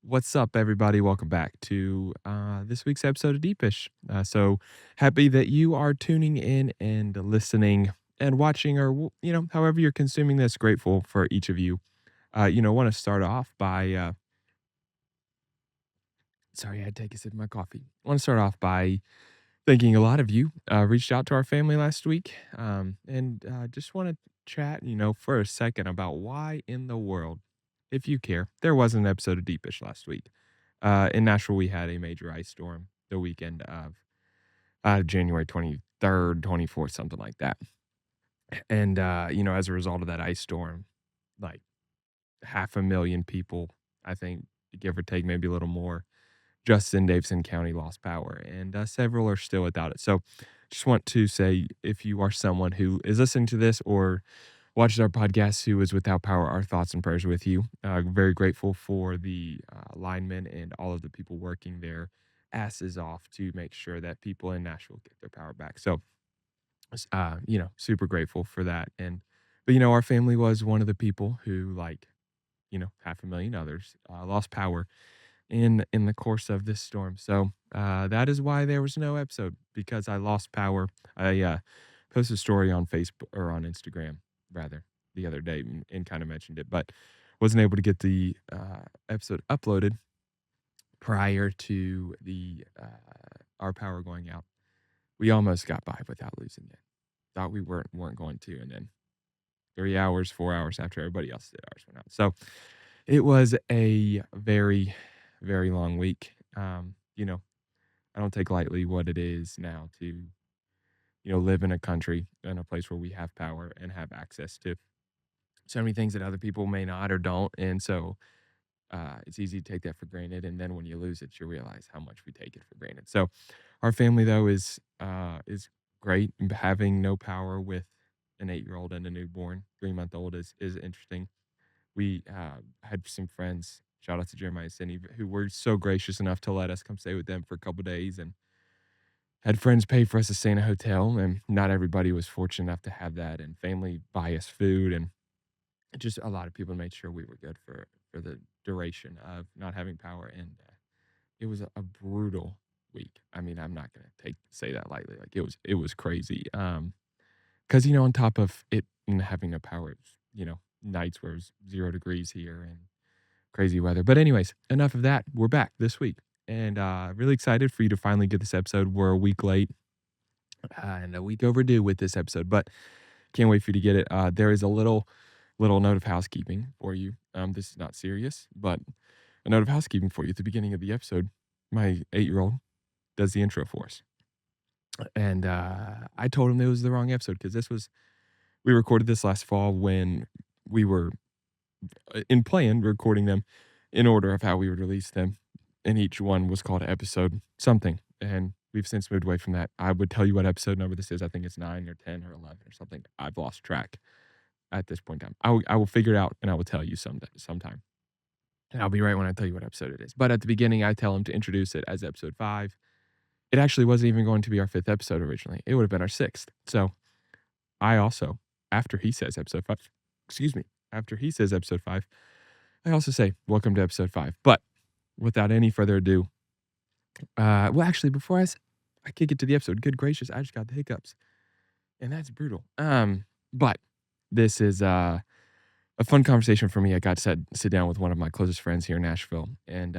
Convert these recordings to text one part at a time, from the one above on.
What's up, everybody? Welcome back to this week's episode of Deepish. So happy that you are tuning in and listening and watching, or however you're consuming this. Grateful for each of you. Want to start off by sorry, I had to take a sip of my coffee. Want to start off by thanking a lot of you reached out to our family last week, and just want to chat, for a second about why in the world, if you care, there wasn't an episode of Deepish last week. In Nashville, we had a major ice storm the weekend of January 23rd, 24th, something like that. And, as a result of that ice storm, like 500,000 people, I think, give or take, maybe a little more, just in Davidson County lost power, and several are still without it. So just want to say, if you are someone who is listening to this or watches our podcast who is without power, our thoughts and prayers with you. Very grateful for the linemen and all of the people working their asses off to make sure that people in Nashville get their power back. So, super grateful for that. But our family was one of the people who, like, 500,000 others, lost power in the course of this storm. So that is why there was no episode, because I lost power. I posted a story on Facebook, or on Instagram rather, the other day, and kind of mentioned it, but wasn't able to get the episode uploaded prior to the our power going out. We almost got by without losing it. Thought we weren't going to, and then 3 hours, 4 hours after everybody else did, ours went out. So it was a very, very long week. I don't take lightly what it is now to live in a country, in a place where we have power and have access to so many things that other people may not or don't. And so it's easy to take that for granted. And then when you lose it, you realize how much we take it for granted. So our family, though, is great. Having no power with an 8-year-old and a newborn 3-month-old is interesting. We had some friends, shout out to Jeremiah and Cindy, who were so gracious enough to let us come stay with them for a couple days, and had friends pay for us to stay in a hotel, and not everybody was fortunate enough to have that, and family buy us food, and just a lot of people made sure we were good for the duration of not having power. And it was a brutal week. I mean, I'm not gonna say that lightly. Like, it was crazy. Because on top of it and having no power, nights where it was 0 degrees here and crazy weather. But anyways, enough of that. We're back this week, and really excited for you to finally get this episode. We're a week late and a week overdue with this episode, but can't wait for you to get it. There is a little note of housekeeping for you. This is not serious, but a note of housekeeping for you. At the beginning of the episode, my 8-year-old does the intro for us, and I told him it was the wrong episode, because we recorded this last fall when we were in plan recording them in order of how we would release them, and each one was called episode something, and we've since moved away from that. I would tell you what episode number this is. I think it's 9 or 10 or 11 or something. I've lost track at this point in time. I will figure it out, and I will tell you sometime, and I'll be right when I tell you what episode it is. But at the beginning, I tell him to introduce it as episode 5. It actually wasn't even going to be our 5th episode originally. It would have been our 6th. So I also, after he says episode 5, I also say, welcome to episode 5. But without any further ado, actually, before I kick it to the episode, good gracious, I just got the hiccups, and that's brutal. But this is a fun conversation for me. I got to sit down with one of my closest friends here in Nashville, and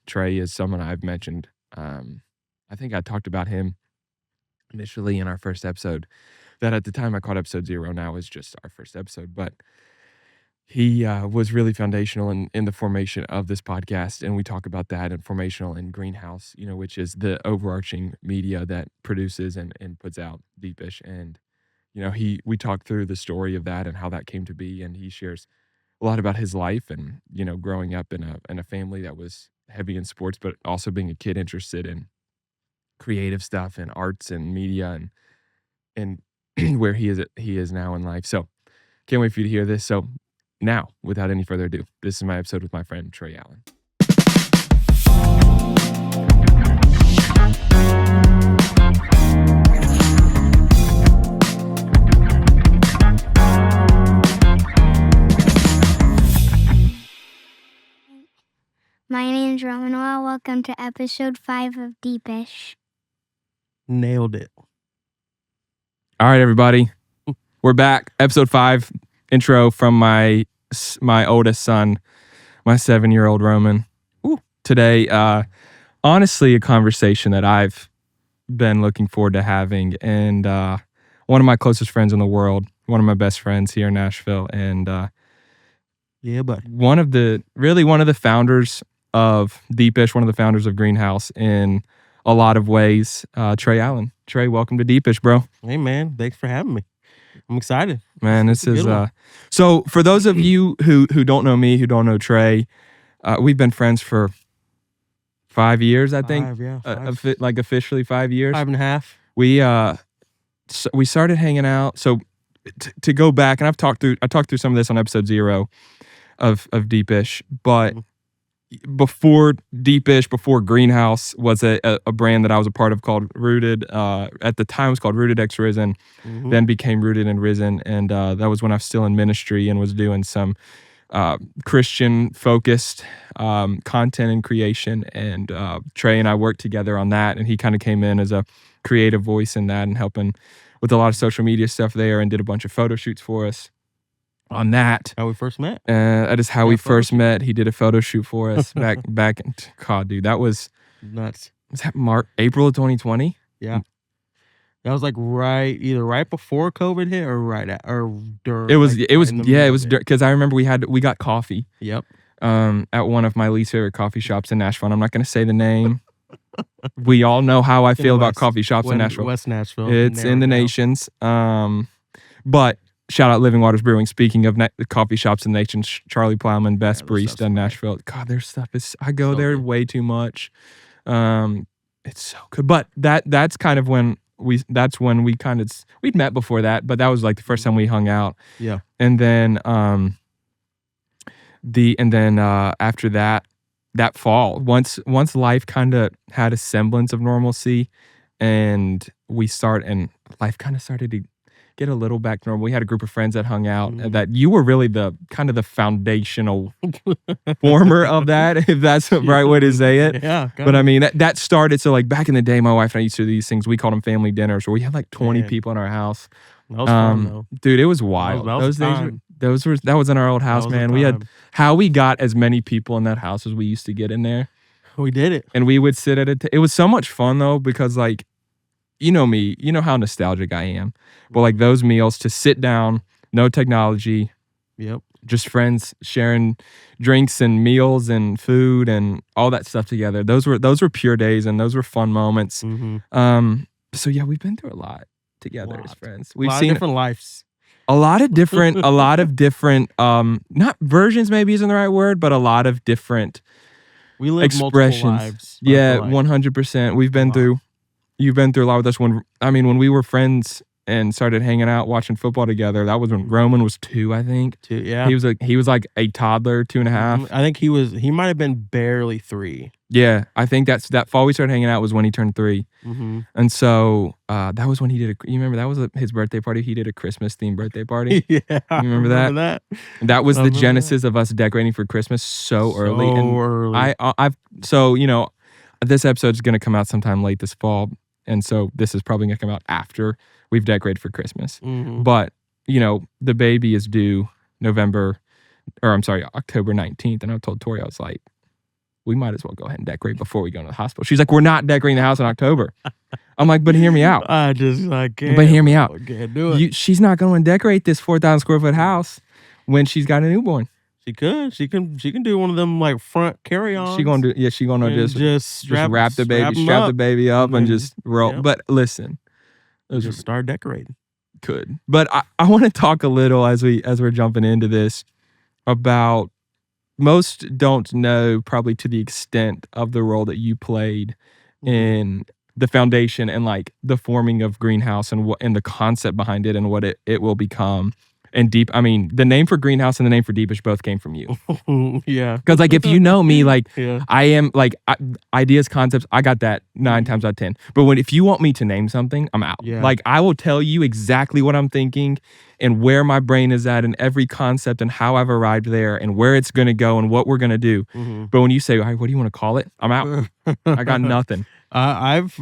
Trey is someone I've mentioned. I think I talked about him initially in our first episode, that at the time I called episode 0. Now is just our first episode, but he was really foundational in the formation of this podcast, and we talk about that, and formational in Greenhouse, which is the overarching media that produces and puts out Deepish. And we talk through the story of that and how that came to be, and he shares a lot about his life and growing up in a family that was heavy in sports, but also being a kid interested in creative stuff and arts and media, and where he is now in life. So can't wait for you to hear this. So now, without any further ado, this is my episode with my friend Trea Allen. My name's Roman. Welcome to episode 5 of Deepish. Nailed it. All right, everybody. We're back. Episode 5, intro from my oldest son, my 7-year-old Roman. Ooh. Today, honestly, a conversation that I've been looking forward to having. And one of my closest friends in the world, one of my best friends here in Nashville. And yeah, but one of the founders of Deepish, one of the founders of Greenhouse in a lot of ways, Trea Allen. Trey, welcome to Deepish, bro. Hey, man. Thanks for having me. I'm excited. Man, this is so for those of you who don't know me, who don't know Trey, we've been friends for 5 years, I think. 5. Like officially 5 years. 5.5. We started hanging out. So to go back, and I talked through some of this on episode 0 of Deepish, but before Deepish, before Greenhouse was a brand that I was a part of called Rooted. At the time it was called Rooted X Risen, then became Rooted and Risen. And that was when I was still in ministry and was doing some Christian focused content and creation. And Trey and I worked together on that, and he kind of came in as a creative voice in that and helping with a lot of social media stuff there, and did a bunch of photo shoots for us on that. How we first met. That is how we first met. He did a photo shoot for us back in, God, dude, that was nuts. Was that April of 2020? Yeah. That was like either right before COVID hit or right at, or during. It was because I remember we got coffee. Yep. At one of my least favorite coffee shops in Nashville. And I'm not going to say the name. We all know how I feel about coffee shops in Nashville. West Nashville. It's in the nations. But shout out Living Waters Brewing. Speaking of the coffee shops in the nations, Charlie Plowman, best barista in Nashville. God, their stuff is. I go there way too much. It's so good. But that's kind of when we'd met before that, but that was like the first time we hung out. Yeah. And then after that fall, once life kind of had a semblance of normalcy, and life kind of started to get a little back to normal. We had a group of friends that hung out, that you were really the kind of the foundational former of that, if that's the right way to say it. Yeah. But I mean, that started, so like back in the day, my wife and I used to do these things. We called them family dinners, where we had like 20 people in our house. That was fun, though. Dude, it was wild. That was in our old house, man. We had how we got as many people in that house as we used to get in there. We did it. And we would sit at it was so much fun though, because like, you know me, you know how nostalgic I am. But like those meals, to sit down, no technology. Yep. Just friends sharing drinks and meals and food and all that stuff together. Those were pure days, and those were fun moments. So yeah, we've been through a lot together as friends. We've seen different lives. A lot of different, not versions maybe isn't the right word, but a lot of different we live expressions. Multiple lives. Yeah, 100%. We've been through. You've been through a lot with us. When we were friends and started hanging out watching football together, that was when Roman was 2, I think. 2, yeah. He was like a toddler, 2.5. I think he might have been barely 3. Yeah, I think that fall we started hanging out was when he turned 3. And so that was when he did you remember that was his birthday party. He did a Christmas themed birthday party. Yeah, you remember that? That was the genesis of us decorating for Christmas so early. So you know, this episode is going to come out sometime late this fall, and so this is probably going to come out after we've decorated for Christmas. But you know, the baby is due October 19th, and I told Tori, I was like, we might as well go ahead and decorate before we go to the hospital. She's like, we're not decorating the house in October. I'm like, but hear me out. I can't. But hear me out. I can't do it. She's not going to decorate this 4,000 square foot house when she's got a newborn. She could. She can do one of them like front carry-ons. She gonna just wrap the baby up and just roll. Yep. But listen, just start decorating. Could. But I want to talk a little as we're jumping into this about, most don't know probably to the extent of the role that you played in the foundation and like the forming of Greenhouse and the concept behind it and what it will become. And Deep, I mean, the name for greenhouse and the name for Deepish both came from you. Yeah. Because like if you know me, like Yeah. I am like ideas, concepts, I got that 9 times out of 10. But if you want me to name something, I'm out. Yeah. Like I will tell you exactly what I'm thinking and where my brain is at and every concept and how I've arrived there and where it's gonna go and what we're gonna do. But when you say, "Hey, what do you want to call it?" I'm out. I got nothing. I've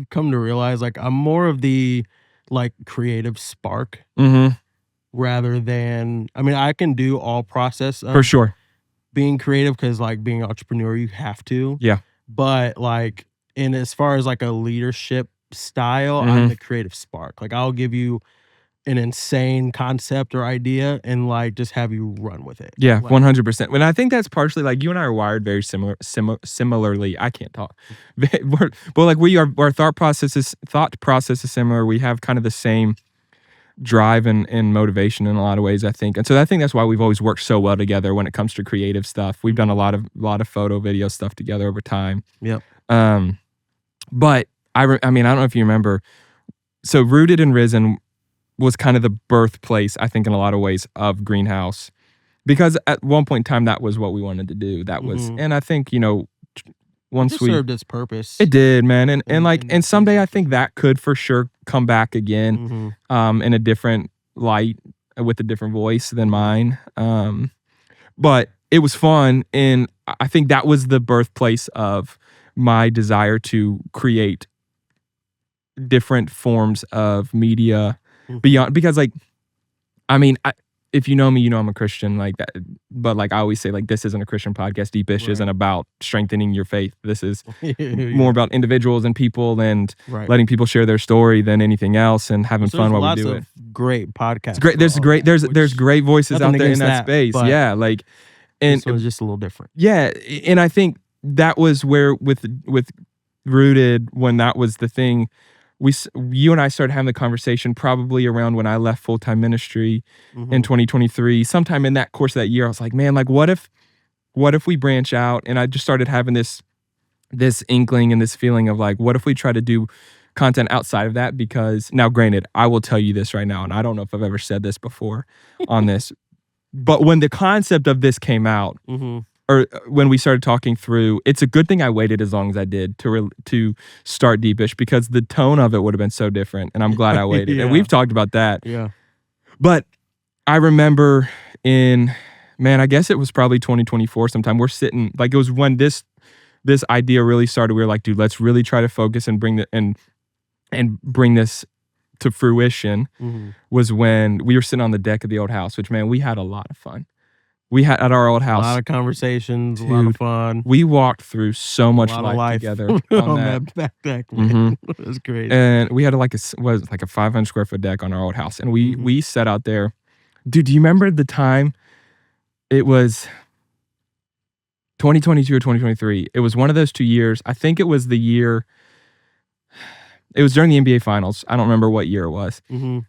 come to realize like I'm more of the like creative spark Mm-hmm. rather than, I mean, I can do all process of For sure. being creative because like being an entrepreneur, you have to. Yeah. But like in as far as like a leadership style, I'm the creative spark. Like I'll give you an insane concept or idea and like just have you run with it. Yeah, Like, 100%. And I think that's partially like you and I are wired very similarly. I can't talk. But like our thought process is similar. We have kind of the same drive and motivation in a lot of ways, I think. And so I think that's why we've always worked so well together when it comes to creative stuff. We've done a lot of photo, video stuff together over time. Yep. But I mean, I don't know if you remember. So Rooted and Risen was kind of the birthplace, I think, in a lot of ways of Greenhouse. Because at one point in time, that was what we wanted to do. That was, and I think, once it we served its purpose. it did, man. And like, in and that someday season. I think that could for sure come back again, in a different light with a different voice than mine. But it was fun. And I think that was the birthplace of my desire to create different forms of media beyond, because like, I mean, if you know me, you know I'm a Christian like that. But like I always say, like, this isn't a Christian podcast. Deepish isn't about strengthening your faith. This is more about individuals and people and letting people share their story than anything else and having fun while we do it. Great podcasts. It's great. There's great voices out there in that space. Yeah, like, and this one's just a little different. Yeah, and I think that was where with Rooted, when that was the thing. You and I started having the conversation probably around when I left full-time ministry in 2023. Sometime in that course of that year, I was like, man, like what if we branch out? And I just started having this inkling and this feeling of like, what if we try to do content outside of that? Because now, granted, I will tell you this right now, and I don't know if I've ever said this before on this, but when the concept of this came out, or when we started talking through, it's a good thing I waited as long as I did to start Deepish, because the tone of it would have been so different, and I'm glad I waited. And we've talked about that. Yeah. But I remember I guess it was probably 2024 sometime, we're sitting, like it was when this idea really started. We were like, dude, let's really try to focus and bring bring this to fruition, was when we were sitting on the deck of the old house, which, man, we had a lot of fun. We had at our old house. A lot of conversations, a lot of fun. We walked through so much life together on that deck, man. It was great. And we had like a 500 square foot deck on our old house. And we sat out there. Dude, do you remember the time? It was 2022 or 2023. It was one of those 2 years. I think it was the year. It was during the NBA Finals. I don't remember what year it was.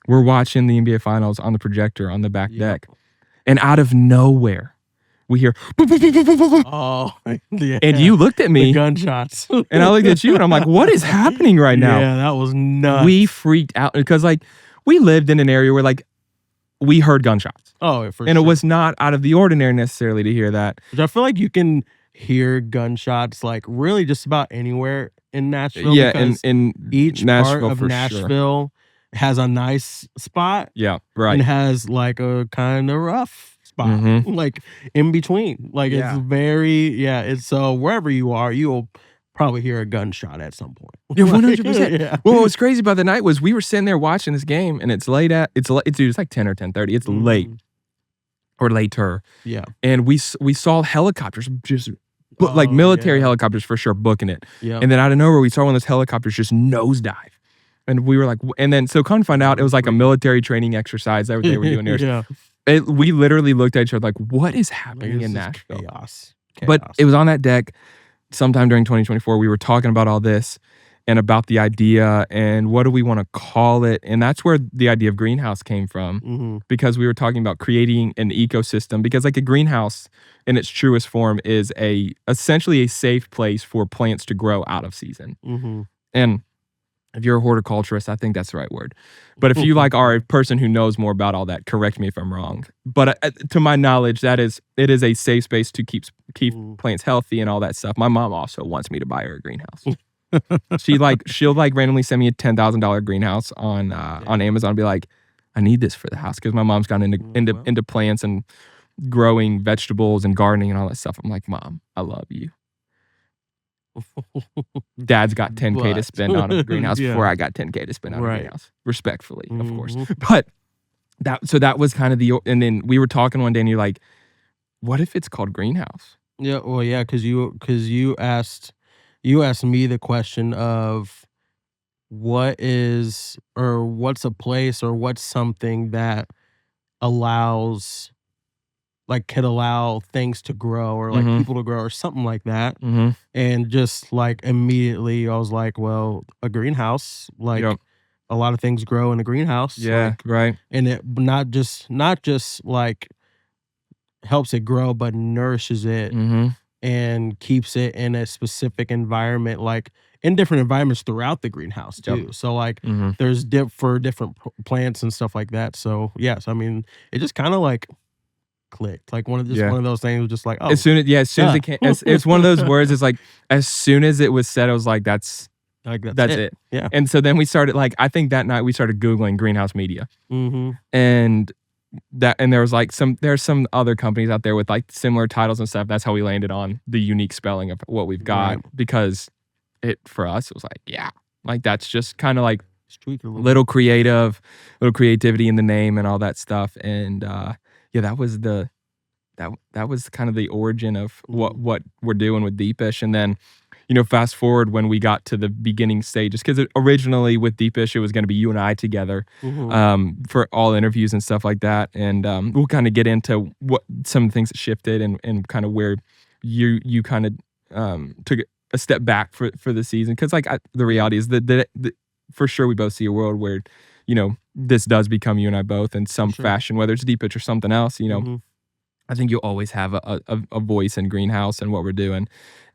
We're watching the NBA Finals on the projector on the back deck. And out of nowhere, we hear, oh, yeah. And you looked at me. The gunshots. And I looked at you and I'm like, what is happening right now? Yeah, that was nuts. We freaked out because like we lived in an area where like we heard gunshots. Oh, for sure. And it was not out of the ordinary necessarily to hear that. Which I feel like you can hear gunshots like really just about anywhere in Nashville. Yeah, in each Nashville, part of for Nashville has a nice spot. Yeah, right. And has like a kind of rough spot, like in between. Like it's very, it's so wherever you are, you'll probably hear a gunshot at some point. Yeah, 100%. Yeah. Well, what was crazy about the night was we were sitting there watching this game, and it's like 10 or 10:30. It's late or later. Yeah. And we saw helicopters just like military helicopters for sure booking it. Yeah. And then out of nowhere, we saw one of those helicopters just nosedive. And we were like, and then so come to find out, it was like a military training exercise that they were doing there. We literally looked at each other like, what is happening in Nashville? Chaos. But it was on that deck sometime during 2024. We were talking about all this and about the idea and what do we want to call it. And that's where the idea of greenhouse came from, because we were talking about creating an ecosystem, because like a greenhouse in its truest form is essentially a safe place for plants to grow out of season. And If you're a horticulturist, I think that's the right word. But if you like are a person who knows more about all that, correct me if I'm wrong. But to my knowledge, it is a safe space to keep plants healthy and all that stuff. My mom also wants me to buy her a greenhouse. She'll randomly send me a $10,000 greenhouse on Amazon and be like, I need this for the house, because my mom's gotten into plants and growing vegetables and gardening and all that stuff. I'm like, Mom, I love you. Dad's got 10K to spend on a greenhouse before I got 10K to spend on a greenhouse. Respectfully, of course. But that was kind of and then we were talking one day and you're like, what if it's called greenhouse? Yeah, well, yeah, because you asked me the question of what's a place or what's something that allows, like, could allow things to grow or like people to grow or something like that. And just like immediately I was like, well, a greenhouse, like a lot of things grow in a greenhouse. Yeah, like, right. And it not just like helps it grow, but nourishes it and keeps it in a specific environment, like in different environments throughout the greenhouse too. So like there's for different plants and stuff like that. So yes, I mean, it just kind of like clicked, like one of those things, just like, oh, as soon as it can, it's one of those words. It's like as soon as it was said, I was like, that's it. Yeah. And so then we started, like, I think that night we started Googling greenhouse media, and there was like there's some other companies out there with like similar titles and stuff. That's how we landed on the unique spelling of what we've got, because for us it was like, yeah, like that's just kind of like little creativity in the name and all that stuff. And that was that was kind of the origin of what we're doing with Deepish. And then, fast forward when we got to the beginning stages, because originally with Deepish, it was going to be you and I together for all interviews and stuff like that. And we'll kind of get into what some of the things that shifted and kind of where you kind of took a step back for the season. Because like the reality is that for sure we both see a world where, this does become you and I both in some fashion, whether it's Deepish or something else. I think you'll always have a voice in greenhouse and what we're doing.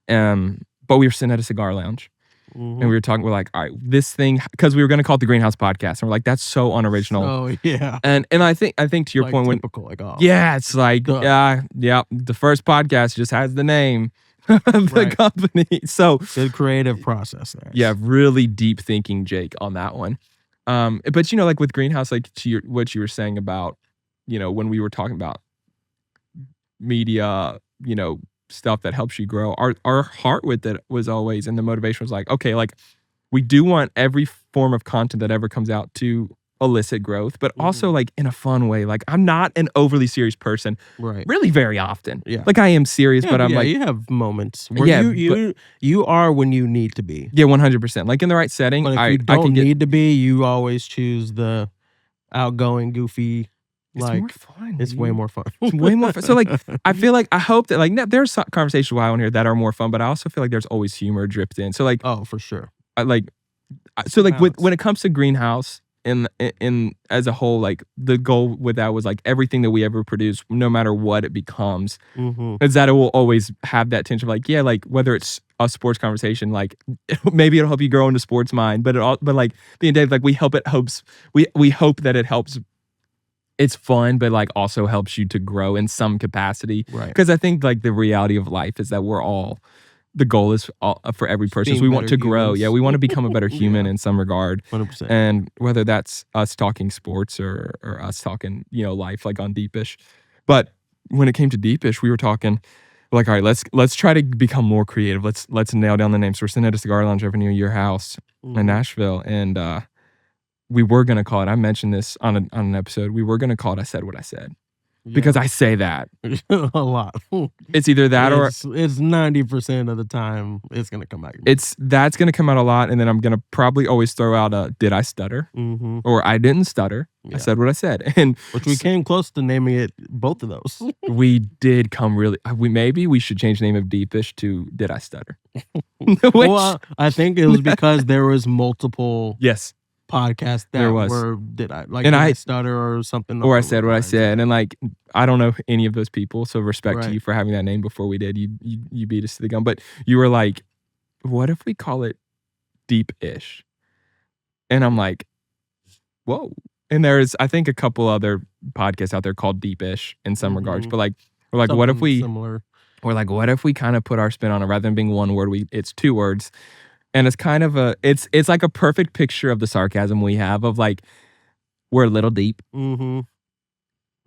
But we were sitting at a cigar lounge and we were talking, we're like, all right, this thing, because we were going to call it the Greenhouse Podcast. And we're like, that's so unoriginal. Oh yeah. And I think to your like point, typical, it's like, the first podcast just has the name of the company. So good creative process there. Yeah, really deep thinking, Jake, on that one. But like with greenhouse, like to what you were saying about, when we were talking about media, stuff that helps you grow, our heart with it was always, and the motivation was like, okay, like we do want every form of content that ever comes out to elicit growth, but also like in a fun way. Like I'm not an overly serious person, really very often. Yeah, like I am serious, but I'm like, you have moments where you are when you need to be. Yeah, 100%. Like in the right setting. But if you don't need to be, you always choose the outgoing, goofy. It's like more fun. It's way more fun. It's way more fun. So like, I feel like, I hope that like, there's some conversations why on here that are more fun, but I also feel like there's always humor dripped in. So like, oh, for sure. When it comes to greenhouse in as a whole, like the goal with that was like everything that we ever produce, no matter what it becomes, is that it will always have that tension of like, yeah, like whether it's a sports conversation, like maybe it'll help you grow into sports mind, but like the end of the day, like we hope that it helps. It's fun, but like also helps you to grow in some capacity. Right. Because I think like the reality of life is that the goal is for every person is we want to grow. Humans. Yeah, we want to become a better human in some regard. 100%. And whether that's us talking sports or us talking, life like on Deepish. But when it came to Deepish, we were talking like, all right, let's try to become more creative. Let's nail down the name. So we're sitting at a cigar lounge over near your house in Nashville, and we were going to call it, I mentioned this on an episode, we were going to call it I Said What I Said. Yeah. Because I say that. A lot. It's either that or... It's 90% of the time it's going to come out. That's going to come out a lot, and then I'm going to probably always throw out a, did I stutter? Or I didn't stutter. Yeah. I said what I said. Which we came close to naming it, both of those. We did come really... Maybe we should change the name of Deepish to Did I Stutter? Well, I think it was because there was multiple... Yes. Podcast that there was. Did I stutter or something, or I said what I said, and like I don't know any of those people, so respect to you for having that name before we did. You beat us to the gun, but you were like, what if we call it Deep-ish? And I'm like, whoa. And there's, I think, a couple other podcasts out there called Deepish in some regards. But like, we're like, what if Something we, similar? we're like, what if we kind of put our spin on it rather than being one word? It's two words. And it's kind of it's like a perfect picture of the sarcasm we have of like, we're a little deep, Mm-hmm.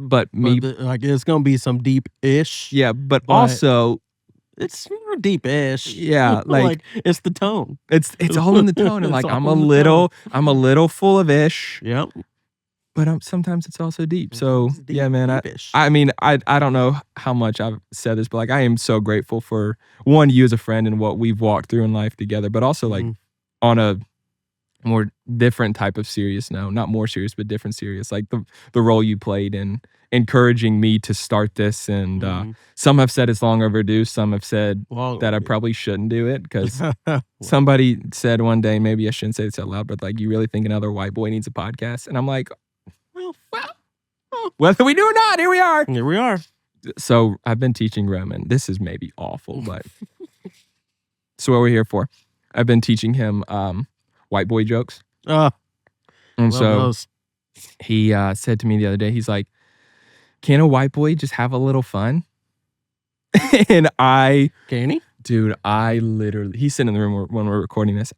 but me, Like it's gonna be some deep-ish. yeah, but but also, it's deep-ish. yeah, like it's the tone. it's all in the tone. And It's like, all in the tone. I'm a little full of ish, Yep. but sometimes it's also deep. So It's yeah, man, deep-ish. I mean, I don't know how much I've said this, but like, I am so grateful for one, you as a friend and what we've walked through in life together, but also like Mhm. on a more different type of serious note, not more serious, but different serious, like the role you played in encouraging me to start this. And Mhm. some have said it's long overdue. Some have said Well, that I probably shouldn't do it because somebody said one day, maybe I shouldn't say this out loud, but like, you really think another white boy needs a podcast? And I'm like, well, whether we do or not, here we are. here we are. So I've been teaching Roman. This is maybe awful, but so what we're here for. I've been teaching him white boy jokes. And Love so those. he said to me the other day, he's like, can a white boy just have a little fun? And Can he? dude, I literally, he's sitting in the room when we're recording this.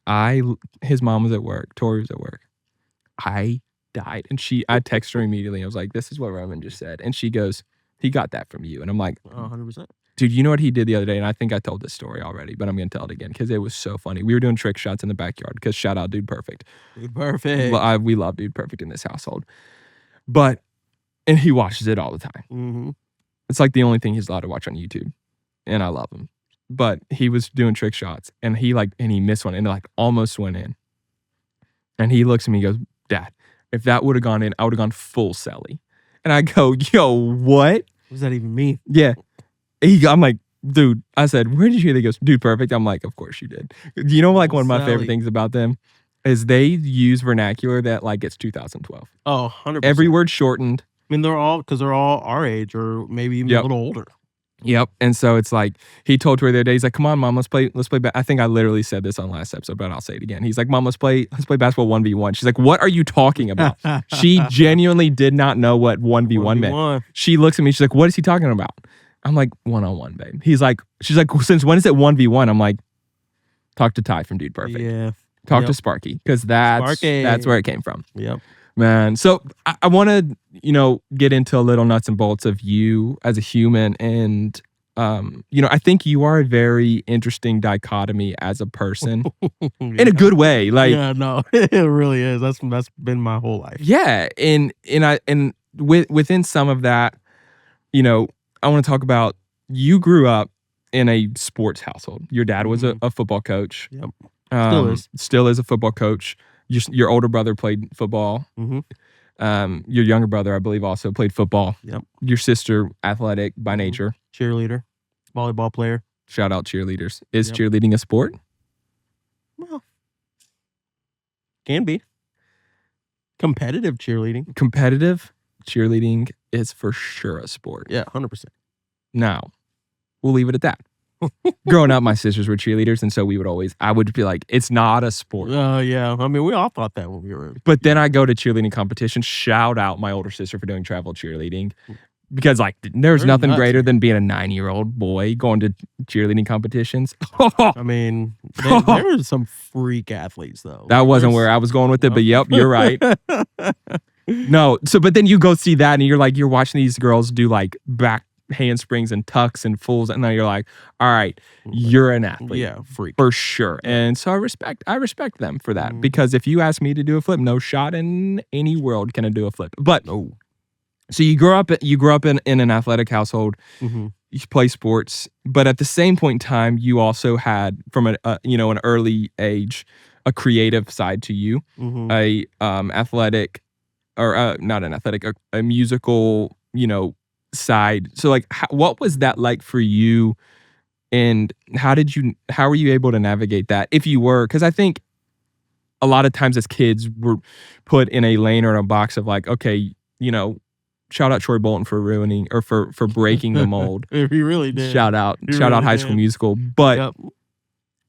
His mom was at work. Tori was at work. I died. And I texted her immediately. I was like, this is what Roman just said. And she goes, he got that from you. And I'm like, 100%. dude, you know what he did the other day? And I think I told this story already, but I'm going to tell it again because it was so funny. We were doing trick shots in the backyard because shout out Dude Perfect. Perfect. We love Dude Perfect in this household. And he watches it all the time. Mm-hmm. It's like the only thing he's allowed to watch on YouTube. And I love him. But he was doing trick shots and he missed one and like almost went in. And he looks at me and goes, Dad, if that would have gone in, I would have gone full Selly. And I go, yo, what? What does that even mean? Yeah. I'm like, dude, I said, where did you hear that? He goes, Dude Perfect. I'm like, of course you did. You know, like one of my favorite Sally. things about them is they use vernacular that like it's 2012. Oh, 100%. Every word shortened. I mean, they're all our age or maybe even Yep. a little older. Yep. And so it's like, he told her the other day, he's like, come on, Mom, let's play. I think I literally said this on last episode, but I'll say it again. He's like, Mom, let's play basketball 1v1. She's like, what are you talking about? She genuinely did not know what 1v1 meant. She looks at me, she's like, what is he talking about? I'm like, one-on-one, babe. She's like, since when is it 1v1? I'm like, talk to Ty from Dude Perfect. Yeah. Talk to Sparky, because that's where it came from. Yep. Man. So I want to, get into a little nuts and bolts of you as a human. And, I think you are a very interesting dichotomy as a person in a good way. Like, yeah, no, it really is. That's been my whole life. Yeah. And within some of that, I want to talk about, you grew up in a sports household. Your dad was a football coach. Yep. Still is a football coach. Your older brother played football. Mm-hmm. Your younger brother, I believe, also played football. Yep. Your sister, athletic by nature. Cheerleader, volleyball player. Shout out cheerleaders. Is cheerleading a sport? Well, can be. Competitive cheerleading. Competitive cheerleading is for sure a sport. Yeah, 100%. Now, we'll leave it at that. Growing up, my sisters were cheerleaders, and so I would be like, it's not a sport. Yeah. I mean, we all thought that when we were. But then I go to cheerleading competitions. Shout out my older sister for doing travel cheerleading. Because there's nothing greater than being a 9-year-old boy going to cheerleading competitions. I mean, there were some freak athletes though. That wasn't where I was going with it, but yep, you're right. No, but then you go see that and you're watching these girls do like back handsprings and tucks and fulls, and now you're like, all right, you're an athlete. Yeah, freak. For sure. And so I respect them for that. Because if you ask me to do a flip, no shot in any world can I do a flip. But so you grew up in an athletic household. Mm-hmm. You play sports, but at the same point in time, you also had from an early age a creative side to you, a athletic, or not an athletic, a musical, side. So like, what was that like for you, and how were you able to navigate that, if you were? Because I think a lot of times as kids we're put in a lane or in a box of like, okay, shout out Troy Bolton for ruining or for breaking the mold. He really did. Shout out High School Musical. But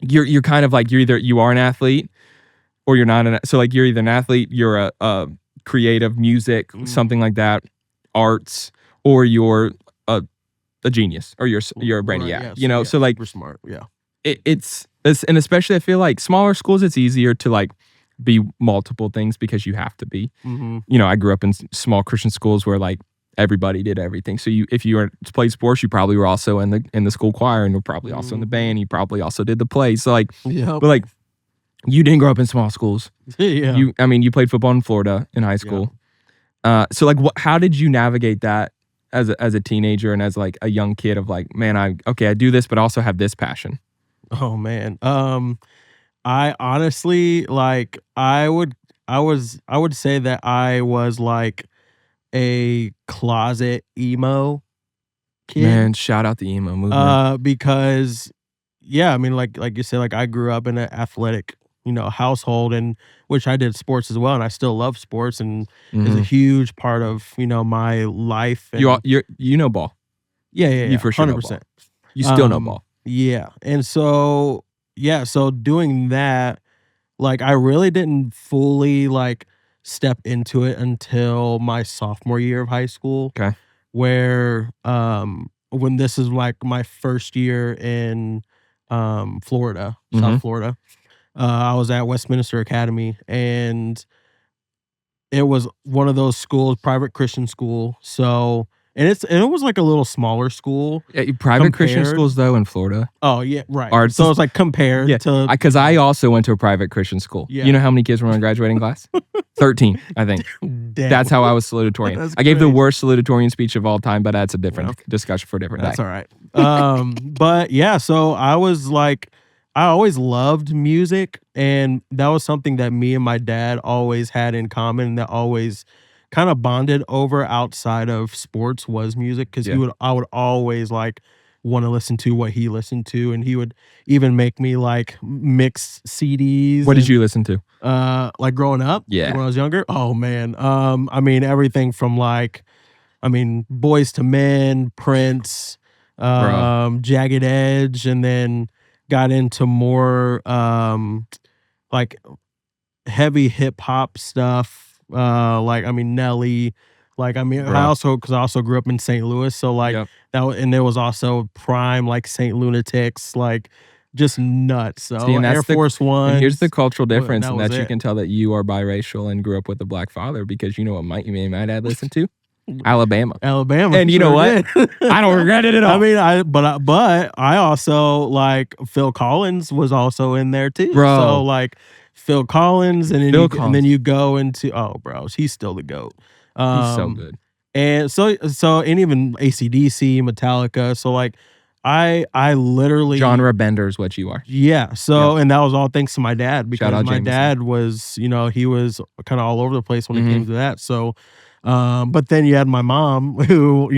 you're kind of like, you are an athlete, or you're not so like you're either an athlete, you're a creative, music, something like that, arts, or you're a, a genius, or you're a Right, brainiac, yes, you know? yeah, So like super smart, yeah. it's and especially I feel like smaller schools, it's easier to like be multiple things because you have to be. Mhm. You know, I grew up in small Christian schools where like everybody did everything. So if you were played sports, you probably were also in the school choir, and you're probably also in the band. You probably also did the plays. So like, Yep. but like you didn't grow up in small schools. Yeah. I mean, you played football in Florida in high school. So like, how did you navigate that as a teenager and as like a young kid of like, man, I do this, but I also have this passion. Oh, man. I honestly, like, I would say that I was, like, a closet emo kid, Man, shout out the emo movement. because yeah, I mean, like you said, like, I grew up in an athletic, household, and which I did sports as well, and I still love sports, and is a Mhm. huge part of, my life, and You know ball. yeah, yeah, You yeah, for sure know ball. 100%. You still know ball. Yeah, and so yeah, so doing that, like, I really didn't fully, like, step into it until my sophomore year of high school, Okay. where, when this is, like, my first year in, Florida, South Mhm. Florida, I was at Westminster Academy, and it was one of those schools, private Christian school, so and it was, like, a little smaller school Yeah, private Christian compared. schools though in Florida Oh, yeah, right. are So just it's, like, yeah. compared to, Because I also went to a private Christian school. You yeah. know how many kids were in my graduating class? 13, I think. Dang. That's how I was salutatorian. That's I gave the crazy. worst salutatorian speech of all time, but that's a different Well, discussion for a different that's day. alright. But yeah, so I was like, I always loved music, and that was something that me and my dad always had in common, that always kinda bonded over outside of sports, was music, 'cause Yeah. I would always, like, wanna listen to what he listened to, and he would even make me, like, mix CDs. What did and you listen to? Like, growing up, Yeah. when I was younger? Oh, man, I mean, everything from, like, Boys to Men, Prince, Bro. Jagged Edge, and then got into more, like, heavy hip hop stuff, like, Nelly, like, I Bro. also, 'cause I also grew up in St. Louis, so, like, Yep. and there was also prime, like, St. Lunatics, like, just nuts, See, so and Air that's Force and here's the Ones, cultural well, difference, that and was that you it. can tell that you are biracial and grew up with a black father because you know what my dad listened to? Alabama. Alabama, And you know sure what? did. I don't regret it at all. I mean, but I also, like, Phil Collins was also in there too. So, Bro. like, Phil Collins, and then Phil you Collins. go into, oh, bro, he's still the GOAT. He's so Um, good. and and even AC/DC, Metallica. So, like, I literally, Genre bender is what you are. yeah. Yep. So, and that was all thanks to my dad, Shout because out my Jameson. dad was, he was kind of all over the place when it came Mhm. to that. So, but then you had my mom, who,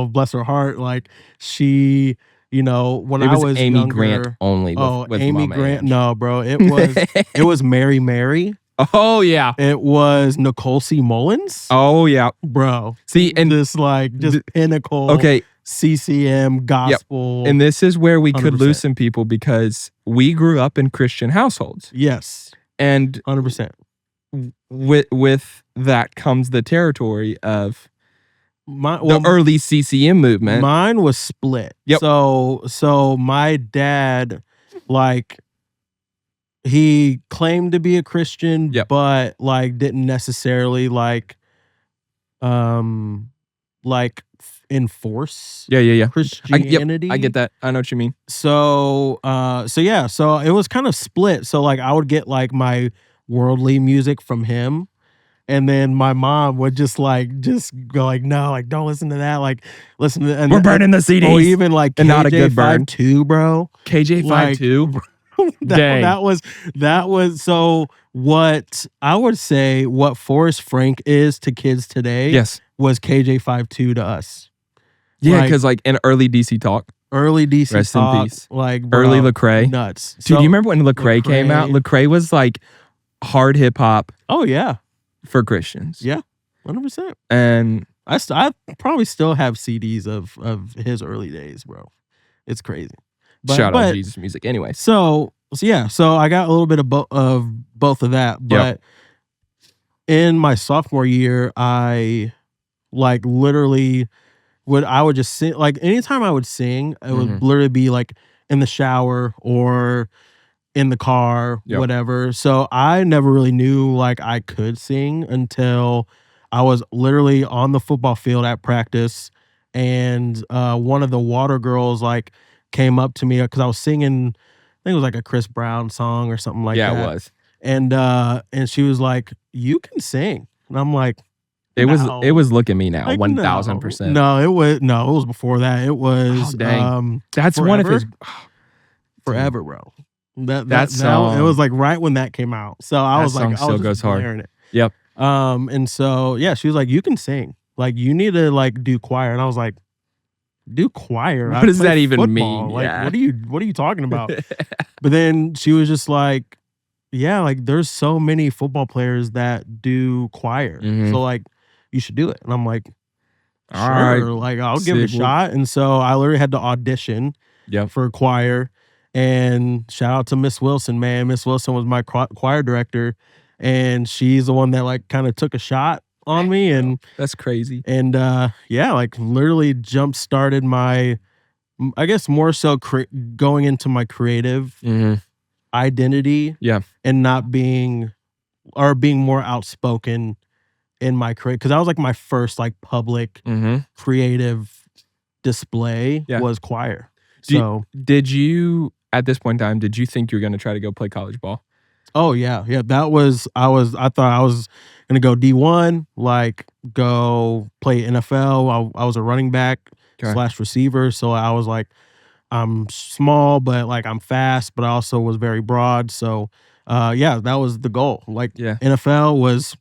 bless her heart, like, she, when It I was was Amy Grant younger, only oh, with Amy Mama Grant, Ange. no, bro, it was Mary Mary, Oh, yeah. it was Nicole C. Mullins, Oh, yeah. bro, See, and just pinnacle okay, CCM yep. gospel, And this is where we could 100%. lose some people because we grew up in Christian households. Yes, And 100%. with that comes the territory of My the early CCM movement. Mine was split. Yep. So my dad, like, he claimed to be a Christian, Yep. but, like, didn't necessarily, like, um, enforce Yeah. Yep, Christianity. I get that. I know what you mean. So, yeah, so it was kind of split. So, like, I would get, like, my worldly music from him, and then my mom would just go like, "No, like, don't listen to that, like, listen to," and We're burning the CDs. or even, like, And not a good burn. KJ52, bro. Like, KJ52. that Dang. that was so what I would say what Forrest Frank is to kids today, Yes. was KJ52 to us. Yeah, Like, because like in early DC talk, early DC Rest in talk, peace. like, early bro, Lecrae. nuts. Dude, So, do you remember when Lecrae came out? Lecrae. Lecrae was like hard hip hop Oh, yeah. for Christians. Yeah. 100%. And I probably still have CDs of his early days, bro. It's crazy. shout out Jesus music. Anyways. So yeah, so I got a little bit of both of that. Yep. But in my sophomore year, I like literally I would just sing like anytime I would sing, it would Mhm. literally be like in the shower or in the car, Yep. whatever. So I never really knew like I could sing until I was literally on the football field at practice, and one of the water girls like came up to me because I was singing, I think it was like a Chris Brown song or something like Yeah, it that. was. And she was like, "You can sing." And I'm like, It "No." was Look at Me Now, Like, no. 1000%. No, it was before that. It Oh, was dang. That's one of Forever. his dude, Forever, bro. That that that that it was song like right when that came out. So I that was like, song I was still just goes hard. blaring it. Yep. And so yeah, she was like, "You can sing. Like you need to like do choir." And I was like, "Do choir? What I does play that even football. mean? Like Yeah. what are you talking about?" But then she was just like, "Yeah, like there's so many football players that do choir. Mhm. So like you should do it." And I'm like, Alright. "Sure, like I'll give it a Sick. Well, shot." And so I literally had to audition yep. for choir. And shout out to Miss Wilson, man. Miss Wilson was my choir director, and she's the one that like kind of took a shot on me, Bro, that's crazy. and yeah, like literally jump started my, I guess more so going into my creative Mhm. identity Yeah. and not being being more outspoken in my career, because that was like my first like public Mhm. creative display Yeah. was choir. Do So did you at this point in time, did you think you were gonna try to go play college ball? oh yeah, that was I thought I was gonna go D1, like go play NFL. I was a running back 'Kay. slash receiver, so I was like, I'm small, but like I'm fast, but I also was very broad. So yeah, that was the goal. Like Yeah. NFL was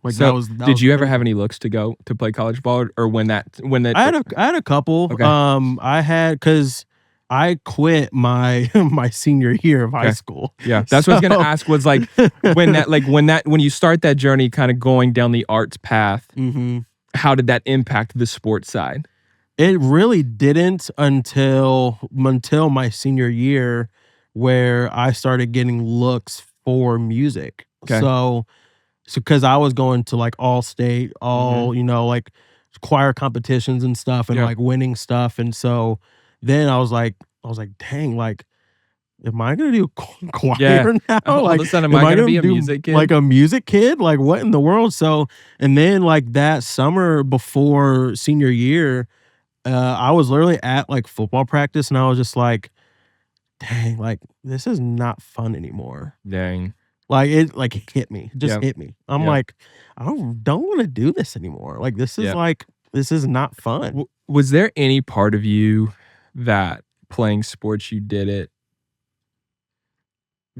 like So, that did was you ever crazy. have any looks to go to play college ball or when that I had a couple. Okay. I had because I quit my my senior year of high Okay. school. Yeah. That's what I was gonna So ask was like when you start that journey kinda going down the arts path, Mhm. how did that impact the sports side? It really didn't until my senior year, where I started getting looks for music. 'Kay. So because I was going to like all state, Mhm. all, like choir competitions and stuff, and Yep. like winning stuff. And so then I was like, dang, like, am I gonna do Yeah. choir now? All of Like, a sudden, am am I I gonna gonna be a do music kid? like a music kid? Like, what in the world? So, and then like that summer before senior year, I was literally at like football practice, and I was just like, dang, like this is not fun anymore. Dang. Like it like hit me, just Yep. hit me. I'm Yep. like, I don't want to do this anymore. Like Yep. this is not fun. Was there any part of you that playing sports you did it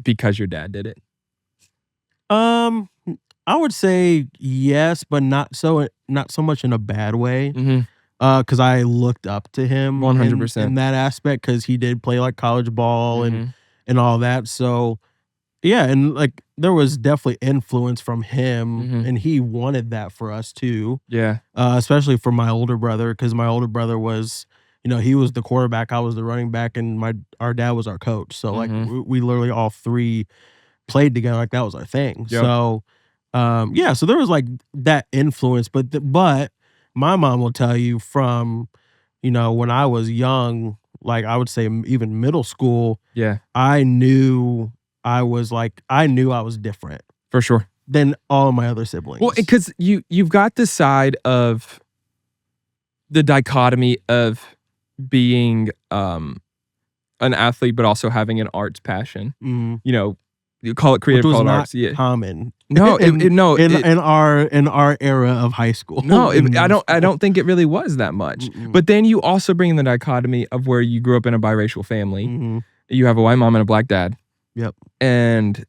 because your dad did it? Um, I would say yes, but not so much in a bad way. Mhm. Because I looked up to him in 100%. that aspect, because he did play like college ball Mhm. and all that. So yeah, and like there was definitely influence from him, Mhm. and he wanted that for us too. Yeah. Especially for my older brother, because my older brother was, he was the quarterback, I was the running back, and our dad was our coach. So like Mhm. we literally all three played together, like that was our thing. Yep. So yeah, so there was like that influence, but my mom will tell you from, when I was young, like I would say even middle school, Yeah. I knew I knew I was different For sure. than all of my other Well, siblings. because you've got the side of the dichotomy of being, an athlete, but also having an arts passion. Mhm. You know, you call it Which creative, was call it not arts. Yeah. common No, in no, in our era of high school. no, and I middle I school. don't think it really was that much. Mm-mm. But then you also bring in the dichotomy of where you grew up in a biracial family. Mhm. You have a white mom and a black dad. Yep. And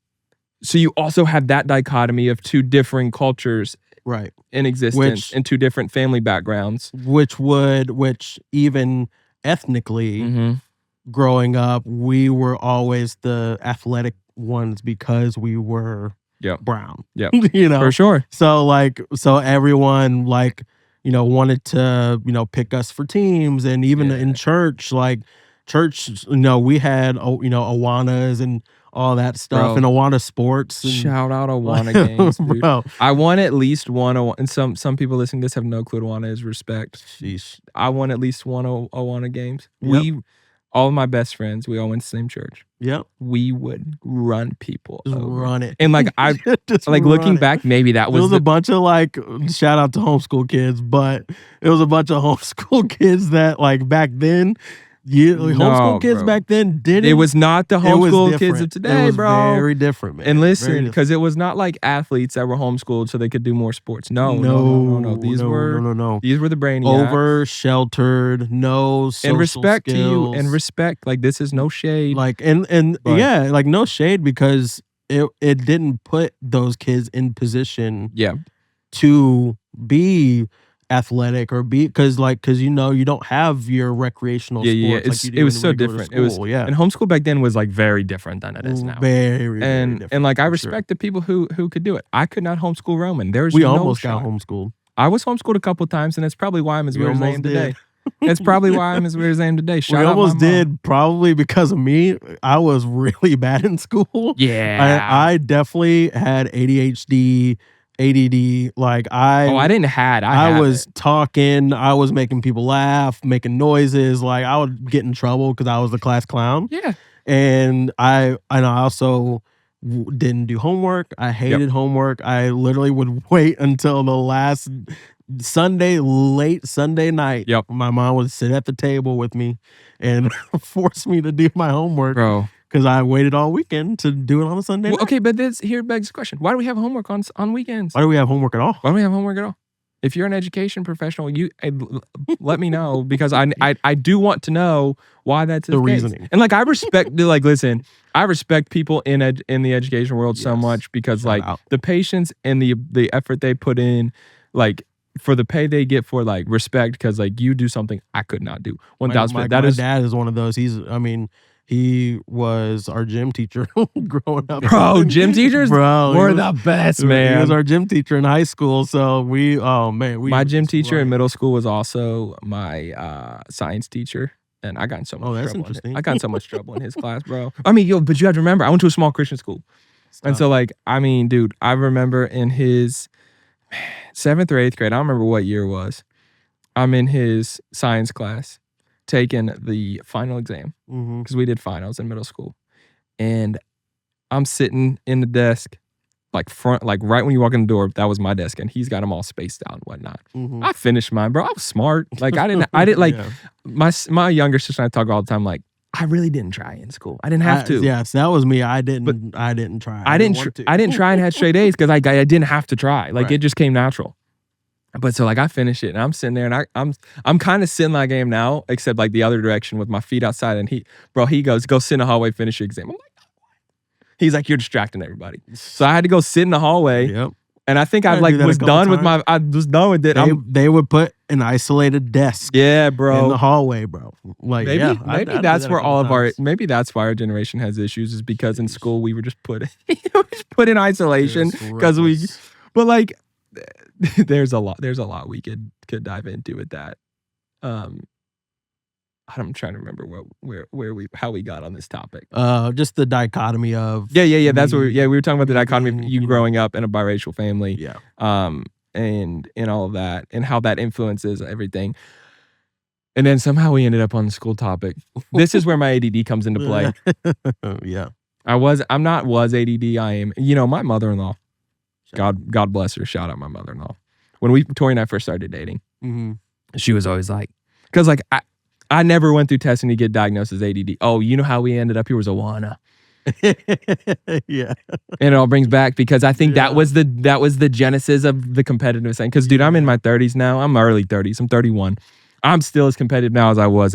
so you also have that dichotomy of two differing cultures Right. in existence and two different family backgrounds. Which even ethnically, Mhm. growing up, we were always the athletic ones because we were Yep. brown. Yep. You know? For sure. So everyone like, wanted to, pick us for teams, and even Yeah. in church, like church, we had Awanas and all that stuff, Bro, and Awana sports. And, shout out Awana games, dude. bro, I won at least one Awana, and some people listening to this have no clue what Awana is. Respect. sheesh. I won at least one Awana games. Yep. All of my best friends, we all went to the same church. Yep. We would run people Just over. run it. And like Just like run looking it. back, maybe that It was was a bunch of shout out to homeschool kids, but it was a bunch of homeschool kids that back then, homeschool kids bro. back then didn't. It was not the it was homeschool kids different. of today, It was bro. very different, man. And Very listen, different. because it was not like athletes that were homeschooled so they could do more sports. No. These were the brainiacs. Over sheltered, no social And respect skills. to you, and respect. Like, this is no shade. But no shade, because it didn't put those kids in position Yeah. to be athletic or be because you don't have your recreational sports like you do It was in so regular different. It was school. Yeah, and homeschool back then was like very different than it is now. very And different, like, I for respect the people who could do it. I could not homeschool Roman. There's sure. We no almost shot. got homeschooled. I was homeschooled a couple times, and that's probably why I'm as We weird as I am almost today. did. That's probably why I'm as weird as I am today. Shout We out almost my mom. did, probably because of me. I was really bad in school. Yeah. I definitely had ADHD, ADD. I didn't had. I had was it. talking. I was making people laugh, making noises. I would get in trouble because I was the class clown. Yeah. And I also didn't do homework. I hated homework. I literally would wait until the last late Sunday night. Yep. My mom would sit at the table with me and force me to do my homework, Bro. because I waited all weekend to do it on a Sunday night. Okay, but here begs the question. Why do we have homework on weekends? Why do we have homework at all? Why don't we have homework at all? If you're an education professional, let me know, because I do want to know why that's The case. reasoning. And I respect listen, I respect people in the education world so Yes. much, because Shout out. the patience and the effort they put in, for the pay they get for respect, because you do something I could not do. 1,000%. My dad is one of those. He was our gym teacher growing up. Bro, gym teachers were the best, man. He was our gym teacher in high school. So my gym teacher in middle school was also my science teacher. And I got in so much that's trouble. interesting. I got in so much trouble in his class, bro. I mean, but you have to remember, I went to a small Christian school. And so dude, I remember in his 7th or 8th grade, I don't remember what year it was, I'm in his science class taking the final exam, because we did finals in middle school. And I'm sitting in the desk, front, right when you walk in the door, that was my desk, and he's got them all spaced out and whatnot. I finished mine, bro. I was smart. I didn't Yeah. my younger sister and I talk all the time, I really didn't try in school. I didn't have to. Yes, that was me. I didn't try. I didn't try and had straight A's because I didn't have to try. Right. It just came natural. But so I finished it, and I'm sitting there, and I'm kind of sitting like I am now, except the other direction with my feet outside. And he goes, go sit in the hallway, finish your exam. I'm like, he's like, you're distracting everybody. So I had to go sit in the hallway. Yep. And I think I I had to do that was a couple done with times. I was done with it. They would put an isolated desk Yeah, bro. in the hallway, bro. Maybe that's where maybe that's why our generation has issues, is because in school we were just put in isolation because but there's a lot we could dive into with that. I'm trying to remember how we got on this topic. Just the dichotomy of Yeah. That's what we were talking about, the dichotomy of being, you growing up in a biracial family. Yeah. And all of that, and how that influences everything. And then somehow we ended up on the school topic. This is where my ADD comes into play. Yeah. I'm not ADD. I am. My mother-in-law. God bless her. Shout out my mother-in-law. When Tori and I first started dating, she was always because I never went through testing to get diagnosed as ADD. Oh, you know how we ended up here was Awana. Yeah. And it all brings back, because I think that was the genesis of the competitive thing. Because dude, I'm in my 30s now. I'm early 30s. I'm 31. I'm still as competitive now as I was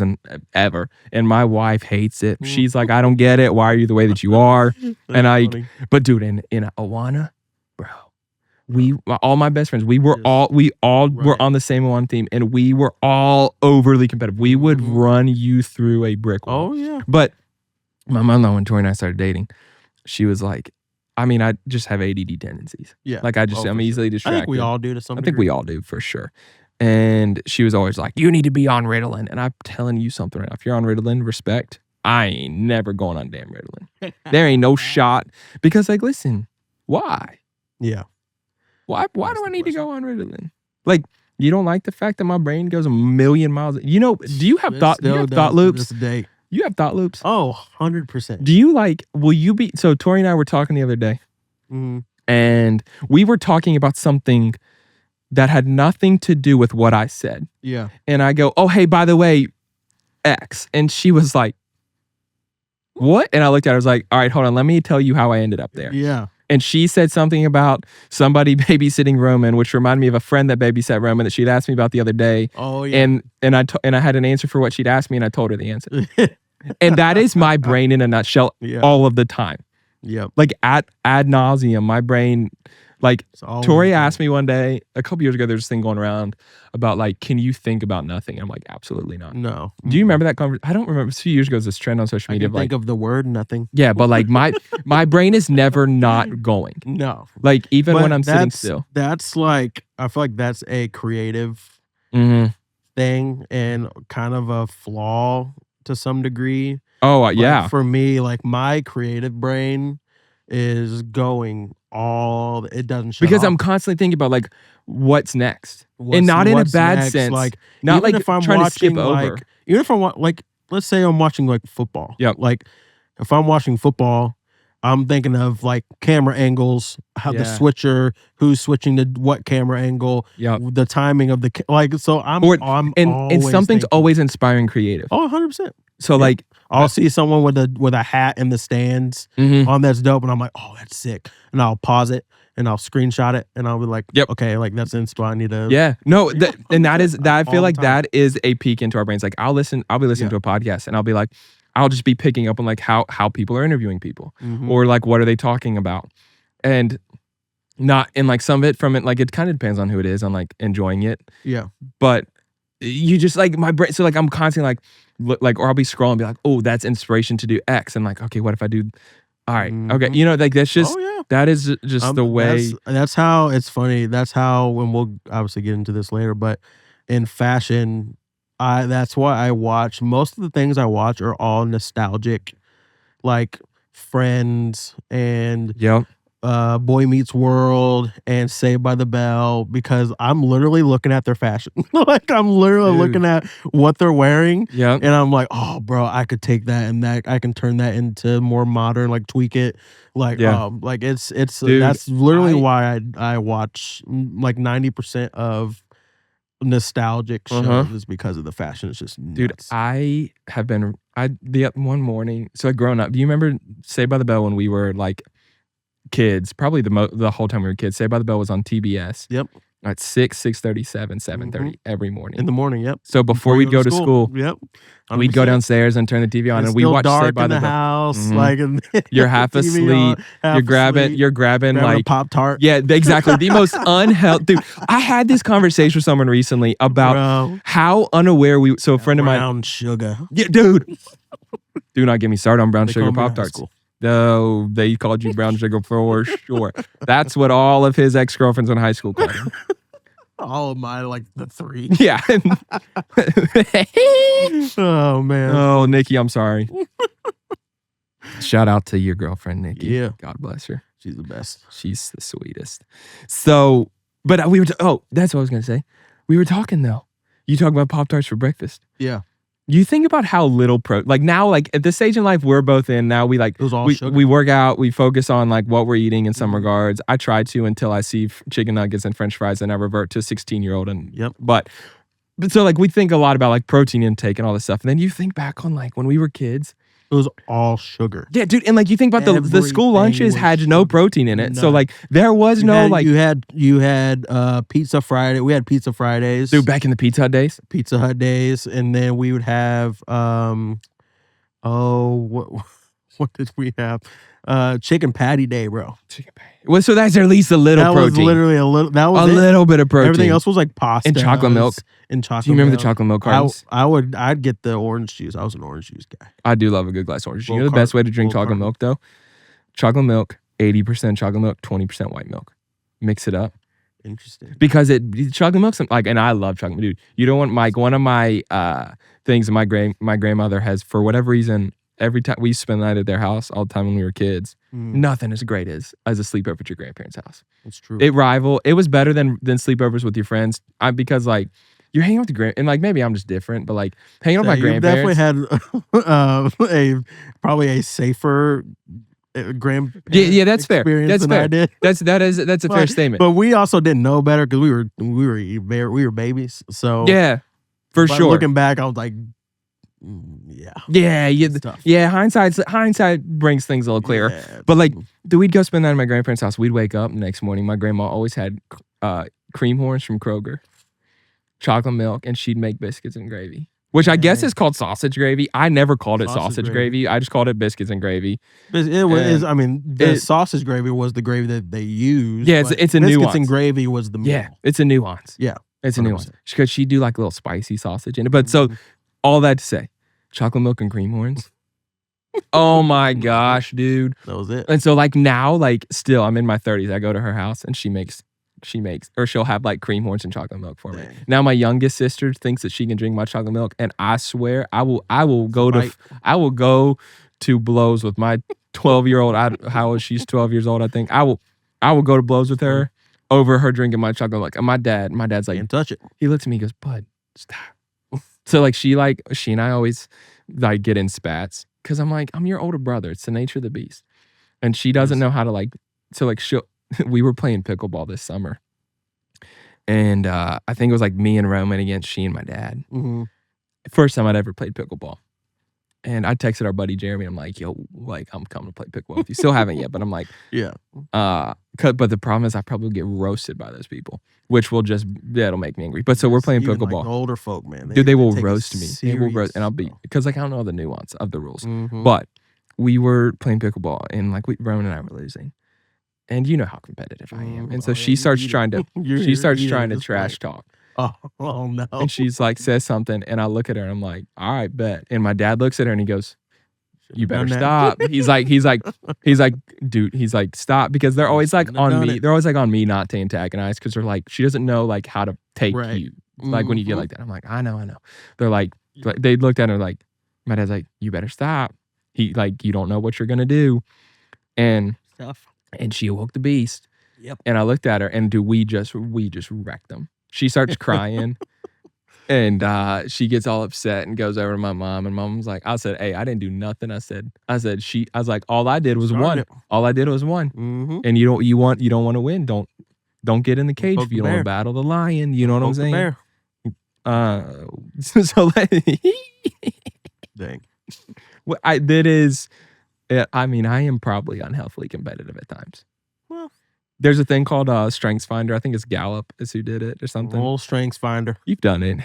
ever. And my wife hates it. She's like, I don't get it. Why are you the way that you are? And but dude, in Awana, bro, all my best friends, we all were on the same one team, and we were all overly competitive. We would run you through a brick wall. Oh yeah. But my mom, when Tori and I started dating, she was like, I just have ADD tendencies. Yeah. I'm easily distracted. I think we all do to some I degree. think we all do, for sure. And she was always like, you need to be on Ritalin. And I'm telling you something right now. If you're on Ritalin, respect. I ain't never going on damn Ritalin. There ain't no shot. Because, like, listen, why? Yeah. Why That's do I the need to question. go on Ritalin? Like, you don't like the fact that my brain goes a million miles? You know, do you have It thought still does to loops? this day. You have thought loops? Oh, 100%. Do you will you be, so Tori and I were talking the other day, and we were talking about something that had nothing to do with what I said. Yeah. And I go, oh, hey, by the way, X. And she was like, what? And I looked at her, I was like, all right, hold on, let me tell you how I ended up there. Yeah. And she said something about somebody babysitting Roman, which reminded me of a friend that babysat Roman that she'd asked me about the other day. Oh, yeah. And I had an answer for what she'd asked me, and I told her the answer. And that is my brain in a nutshell all of the time. Yep. Like ad nauseum, my brain, like Tori asked me one day, a couple years ago, there's this thing going around about like, can you think about nothing? I'm like, absolutely not. No. Do you remember that conversation? I don't remember. A few years ago, there's this trend on social media. I can think of the word nothing. Yeah, but like my brain is never not going. No. Like even when I'm sitting that's- still. That's like, I feel like that's a creative thing and kind of a flaw to some degree. Oh, Like, yeah. for me, like my creative brain is going it doesn't shut Because off. I'm constantly thinking about like what's next. What's- and not in a what's bad next, sense. Like Not even like if I'm trying to skip watching, over. like even if I'm like, let's say I'm watching like football. Yep. Like if I'm watching football, I'm thinking of like camera angles, how the Yeah. switcher, who's switching to what camera angle, Yep. the timing of the like. So I'm And always something's thinking, always inspiring creative. oh, 100%. So Yep. like I'll see someone with a hat in the stands. That's dope, and I'm like, oh, that's sick. And I'll pause it and I'll screenshot it, and I'll be like, Yep. okay, like that's inspo. I need to. Yeah. No, and that is that I feel all like the time. that is a peek into our brains. Like I'll be listening to a podcast and I'll be like, I'll just be picking up on like how people are interviewing people or like what are they talking about. And not in like some of it from it, like it kind of depends on who it is, on like enjoying it. Yeah. But you just like my brain, so like I'm constantly like or I'll be scrolling and be like, oh, that's inspiration to do X. And like, okay, what if I do all right, okay. You know, like that's just that is just the way that's how it's funny. That's how, when we'll obviously get into this later, but in fashion, that's why I watch most of the things I watch are all nostalgic, like Friends and Boy Meets World and Saved by the Bell, because I'm literally looking at their fashion. Like I'm literally looking at what they're wearing. Yeah. And I'm like, oh bro, I could take that and that I can turn that into more modern, like tweak it. Like like it's Dude, that's literally why I watch like 90% of nostalgic shows is because of the fashion. It's just nuts. Dude, I have been the one morning, so like growing up, do you remember Saved by the Bell when we were like kids? Probably the whole time we were kids. Saved by the Bell was on TBS. Yep. At 6, 6:37, 7:30 every morning. In the morning, yep. So before we'd go to school, yep. 100%. We'd go downstairs and turn the TV on, It's and we still watched dark Saved by in the the Bell. house, like and You're half TV asleep. on, You're grabbing a like Pop-Tart. Yeah, exactly. The most unhealthy. Dude, I had this conversation with someone recently about how unaware we. So a friend of mine. Brown sugar. Yeah, dude. Do not get me started on brown They sugar call me in high Pop-Tarts. school. No, they called you brown sugar for sure. That's what all of his ex-girlfriends in high school called him. All of mine, like the 3. Yeah. Oh man. Oh, Nikki, I'm sorry. Shout out to your girlfriend, Nikki. Yeah. God bless her. She's the best. She's the sweetest. So, but we were, that's what I was going to say. We were talking though. You talk about Pop-Tarts for breakfast. Yeah. You think about how little like now, like at this stage in life we're both in now, we like, It was all we sugar. work out, we focus on like what we're eating in some regards. I try to until I see chicken nuggets and french fries and I revert to a 16-year-old. And but so like we think a lot about like protein intake and all this stuff. And then you think back on like when we were kids. It was all sugar. Yeah, dude. And like you think about the school lunches had no protein in it. So like there was you had Pizza Friday. We had Pizza Fridays. Dude, back in the Pizza Hut days. Pizza Hut days. And then we would have what did we have? Chicken patty day, bro. Chicken patty. Well, so that's at least a little protein. That was literally a little. That was a little bit of protein. Everything else was like pasta and chocolate milk. And chocolate. Do you remember the chocolate milk cartons? I'd get the orange juice. I was an orange juice guy. I do love a good glass of orange juice. You know the best way to drink chocolate milk though? Chocolate milk, 80% chocolate milk, 20% white milk. Mix it up. Interesting. because chocolate milk's like, and I love chocolate, dude. You don't want one of my things my grandmother has, for whatever reason, every time we used to spend the night at their house all the time when we were kids. Nothing as great as a sleepover at your grandparents' house. That's true. It was better than sleepovers with your friends. Because like you're hanging with the and like maybe I'm just different, but like hanging with my grandparents. You've definitely had probably a safer grandparent Yeah, that's fair. experience That's than fair. I did. That's a fair statement. But we also didn't know better because we were babies. So Yeah, for sure. Looking back, I was like, yeah. Hindsight brings things a little clearer. Yeah, but like, we'd go spend the night at my grandparents' house. We'd wake up the next morning. My grandma always had cream horns from Kroger, chocolate milk, and she'd make biscuits and gravy, which I guess is called sausage gravy. I never called it sausage gravy. I just called it biscuits and gravy. The sausage gravy was the gravy that they used. Yeah, it's a nuance. Biscuits and gravy was the meal. Yeah, it's a nuance. Yeah, it's 100%. A nuance because she'd do like a little spicy sausage in it. But so all that to say, chocolate milk and cream horns. Oh my gosh, dude. That was it. And so like now, like still, I'm in my 30s. I go to her house and she makes, or she'll have like cream horns and chocolate milk for me. Now my youngest sister thinks that she can drink my chocolate milk, and I swear I will go to blows with my 12-year-old. How old? She's 12 years old, I think. I will go to blows with her over her drinking my chocolate milk. And my dad's like, can't touch it. He looks at me and goes, "Bud, stop." So like she and I always like get in spats because I'm like, I'm your older brother. It's the nature of the beast. And she doesn't know how to like, so like we were playing pickleball this summer. And I think it was like me and Roman against she and my dad. First time I'd ever played pickleball. And I texted our buddy Jeremy. I'm like, yo, like I'm coming to play pickleball with you. Still haven't yet, but I'm like, yeah. But the problem is I probably get roasted by those people, which that'll make me angry. But so we're playing pickleball. Like the older folk, man. They will roast me. They will roast, and I'll be, because like I don't know the nuance of the rules. But we were playing pickleball, and like Roman and I were losing. And you know how competitive I am. And so she starts trying to trash talk. Oh no. And she's like, says something, and I look at her and I'm like, all right, bet. And my dad looks at her and he goes, you better stop. He's like, dude, he's like, stop, because they're always like on me. They're always like on me not to antagonize, because they're like, she doesn't know like how to take you. Like when you get like that. I'm like, I know. They're like, they looked at her like, my dad's like, you better stop. He like, you don't know what you're gonna do. And she awoke the beast. Yep. And I looked at her, and dude, we just wrecked them. She starts crying, and she gets all upset and goes over to my mom, and mom's like, I said, hey, I didn't do nothing. I was like, all I did was one. All I did was one. And you don't want to win. Don't get in the cage if you don't want to battle the lion. You know what I'm saying? So dang. Well, I am probably unhealthily competitive at times. Well, there's a thing called Strengths Finder. I think it's Gallup is who did it or something. Old Strengths Finder. You've done it.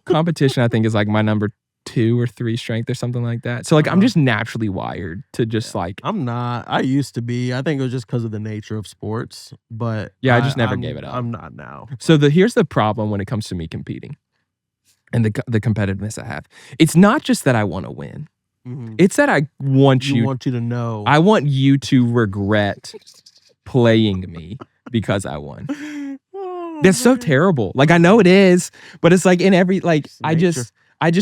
Competition, I think, is like my number 2 or 3 strength or something like that. So like I'm just naturally wired to just like. I'm not. I used to be. I think it was just because of the nature of sports. But yeah, I just never gave it up. I'm not now. So here's the problem when it comes to me competing and the competitiveness I have. It's not just that I want to win. It's that I want you to know. I want you to regret playing me because I won. That's so terrible. Like I know it is, but it's like in every like I just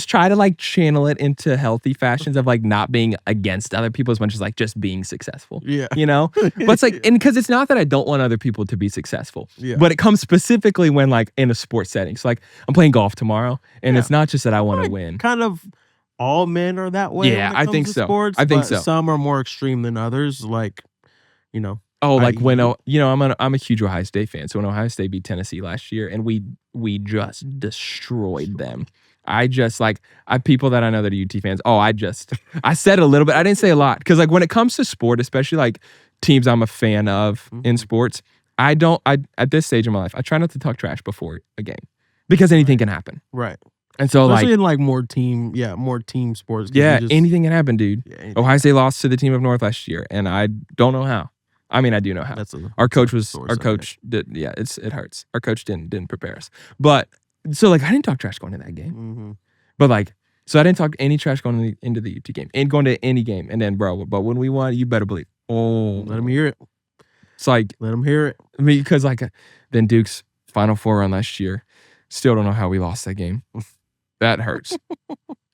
try to like channel it into healthy fashions of like not being against other people as much as like just being successful. Yeah. You know? But it's like, and because it's not that I don't want other people to be successful. Yeah. But it comes specifically when like in a sports setting. So like I'm playing golf tomorrow, and it's not just that I want to win. Kind of all men are that way. Yeah, I think so. Sports, I think so. Some are more extreme than others. Like, you know. Oh, like when I'm a huge Ohio State fan. So when Ohio State beat Tennessee last year, and we just destroyed them. People that I know that are UT fans. I said a little bit. I didn't say a lot, because like when it comes to sport, especially like teams I'm a fan of in sports, at this stage of my life, I try not to talk trash before a game, because anything can happen. Right. And so especially in like more team sports. Yeah, anything can happen, dude. Yeah, Ohio State lost to the team of North last year, and I don't know how. I mean, I do know how. It hurts. Our coach didn't prepare us. But so like I didn't talk trash going into that game. But like, so I didn't talk any trash going into the UT game and going to any game. And then, bro, but when we won, you better believe. Oh, let me hear it. It's like, Let them hear it. I mean, because like then Duke's Final Four run last year. Still don't know how we lost that game. That hurts.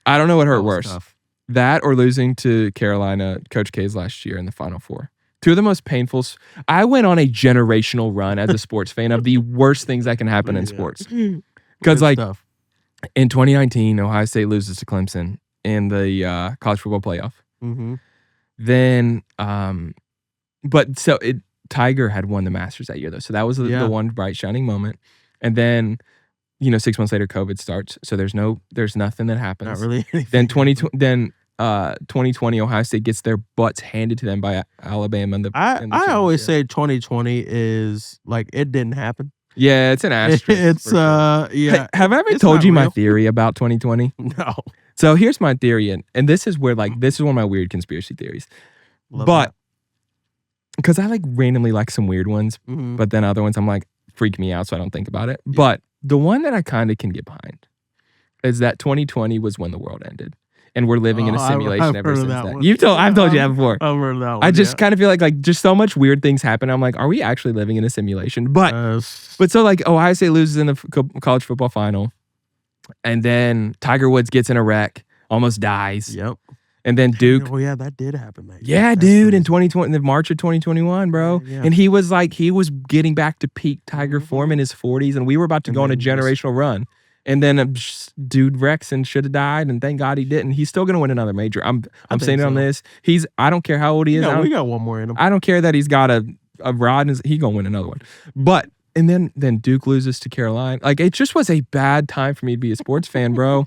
I don't know what hurt That was worse. tough. That or losing to Carolina, Coach K's last year in the Final Four. Two of the most painful. I went on a generational run as a sports fan of the worst things that can happen in sports. Because like stuff. in 2019, Ohio State loses to Clemson in the college football playoff. Mm-hmm. Then, Tiger had won the Masters that year though, so that was the one bright shining moment. And then, 6 months later, COVID starts, so there's nothing that happens. Not really anything. Then 2020, Ohio State gets their butts handed to them by Alabama. I always say 2020 is like it didn't happen. Yeah, it's an asterisk. It's yeah. Hey, have I ever it's told not you my real. theory about 2020? No. So here's my theory, and this is where this is one of my weird conspiracy theories. Love But because I like randomly like some weird ones, that. Mhm. but then other ones I'm like freak me out, so I don't think about it. But the one that I kind of can get behind is that 2020 was when the world ended, and we're living in a simulation I've ever heard of since that then. one. I've told you that before. I've heard that one. I just kind of feel like just so much weird things happen. I'm like, are we actually living in a simulation? But so like Ohio State loses in the college football final, and then Tiger Woods gets in a wreck, almost dies. Yep. And then Duke. Oh yeah, that did happen. That year. Yeah, That's dude, in crazy. 2020, in March of 2021, bro. Yeah. And he was getting back to peak Tiger form in his 40s, and we were about to And go on a then just- generational run. And then dude wrecks and should have died, and thank God he didn't. He's still gonna win another major. I'm think saying it on so. this. I don't care how old he is. We got one more in him. I don't care that he's got a rod and he gonna win another one. But and then Duke loses to Carolina. Like it just was a bad time for me to be a sports fan, bro.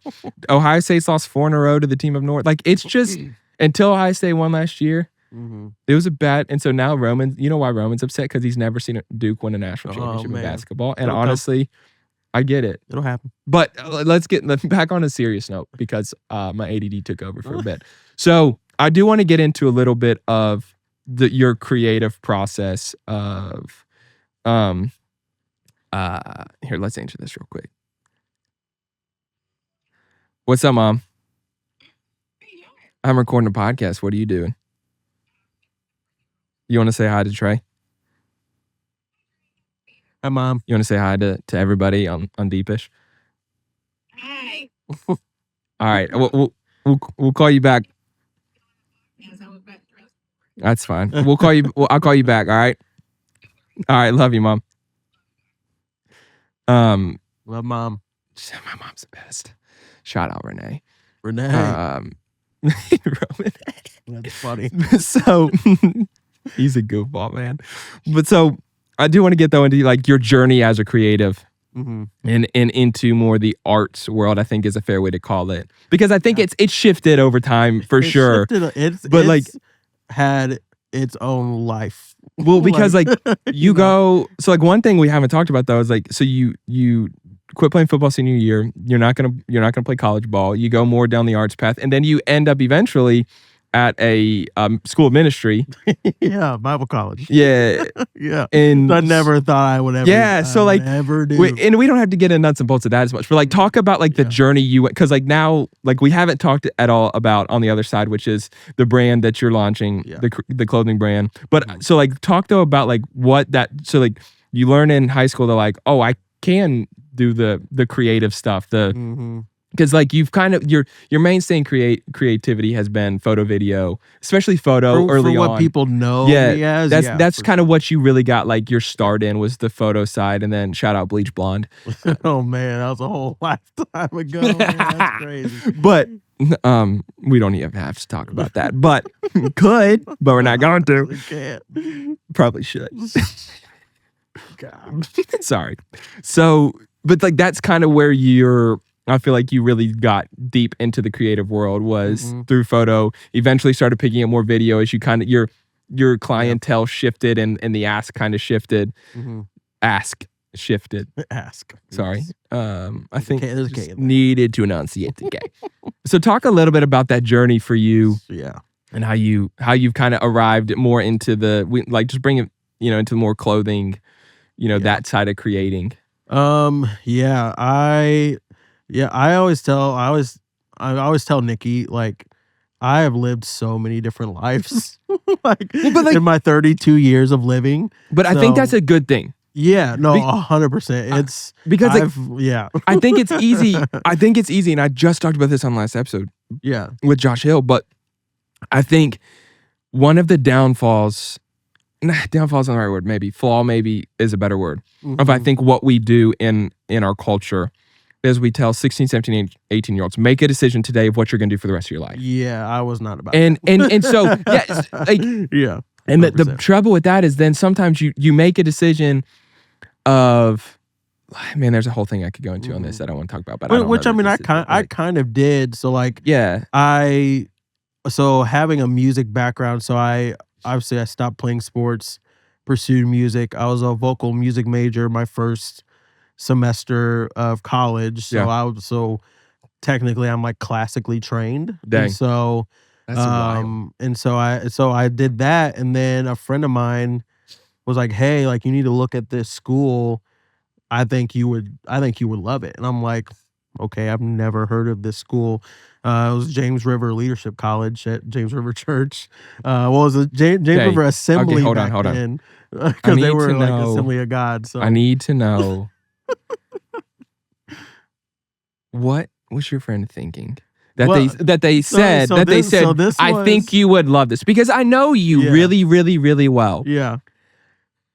Ohio State's lost 4 in a row to the team of North. Like it's just until Ohio State won last year, it was a bad. And so now Roman, you know why Roman's upset? Because he's never seen Duke win a national championship in man. basketball. And It'll come. honestly, I get it. It'll happen. But let's get back on a serious note because my ADD took over for a bit. So I do want to get into a little bit of your creative process of here, let's answer this real quick. What's up, Mom? I'm recording a podcast. What are you doing? You want to say hi to Trey? Hi, Mom. You want to say hi to everybody on Deepish? Hi. All right. We'll call you back. That's fine. We'll call you. I'll call you back. All right. All right. Love you, Mom. Love Mom. My mom's the best. Shout out Renee. Renee. Roman. That's funny. So he's a goofball, man. But so I do want to get though into like your journey as a creative. Mm-hmm. And into more the arts world, I think is a fair way to call it, because I think it's shifted over time for sure. It's had its own life. Well, because like you go, so like one thing we haven't talked about though is like, so you quit playing football senior year. You're not gonna play college ball. You go more down the arts path, and then you end up eventually at a school of ministry. Yeah, Bible college. Yeah. Yeah. And I never thought I would ever. Yeah, so like never do. and we don't have to get in nuts and bolts of that as much, but like talk about like the journey you went, because like now like we haven't talked at all about on the other side, which is the brand that you're launching, the clothing brand. But so like talk though about like what that, so like you learn in high school, they're like, oh, I can do the creative stuff, because like you've kind of your mainstay in creativity has been photo, video, especially photo early for what on. people know Yeah, me as. that's kind of what you really got like your start in, was the photo side, and then shout out Bleach Blonde. Oh man, that was a whole lifetime ago. Man, that's crazy. But we don't even have to talk about that. But could, but we're not going to. We can't. Probably should. God. Sorry. So, but like that's kind of where I feel like you really got deep into the creative world was through photo. Eventually started picking up more video as you kind of your clientele shifted and the ask kind of shifted. Ask shifted. Ask. Sorry. I think There's a K in there. needed to enunciate the K. So talk a little bit about that journey for you. Yeah. And how you've kind of arrived more into just bring it, into more clothing, that side of creating. I always tell Nikki, like, I have lived so many different lives, like, but, like in my 32 years of living. But I think that's So a good thing. yeah, no, Be 100%. It's because, like, yeah. I think it's easy. I think it's easy, and I just talked about this on last episode Yeah. with Josh Hill, but I think one of the downfalls downfall's not the right word, flaw maybe is a better word, of I Mhm. think what we do in our culture is we tell 16, 17, 18-year-olds, make a decision today of what you're gonna do for the rest of your life. Yeah, I was not about And that. and so, yeah, like, yeah. and the 100%. trouble with that is then sometimes you make a decision of, man, there's a whole thing I could go into on this that I want to talk about, but I don't Which know I that mean, this is it, I like, kind of did. So like, yeah, so having a music background, so I obviously I stopped playing sports, pursued music. I was a vocal music major my first semester of college. yeah, So technically I'm like classically trained. And dang, so that's wild. I did that, and then a friend of mine was like, "Hey, like you need to look at this school. I think you would love it." And I'm like, "Okay, I've never heard of this school." It was James River Leadership College at James River Church. What was it? James Okay, River okay, Assembly hold on, back hold on. then, I because they need to were like know. Assembly of God. I So need to know what was your friend thinking well, that they said so this I think was you would love this because I know you yeah, really, really, really well. yeah,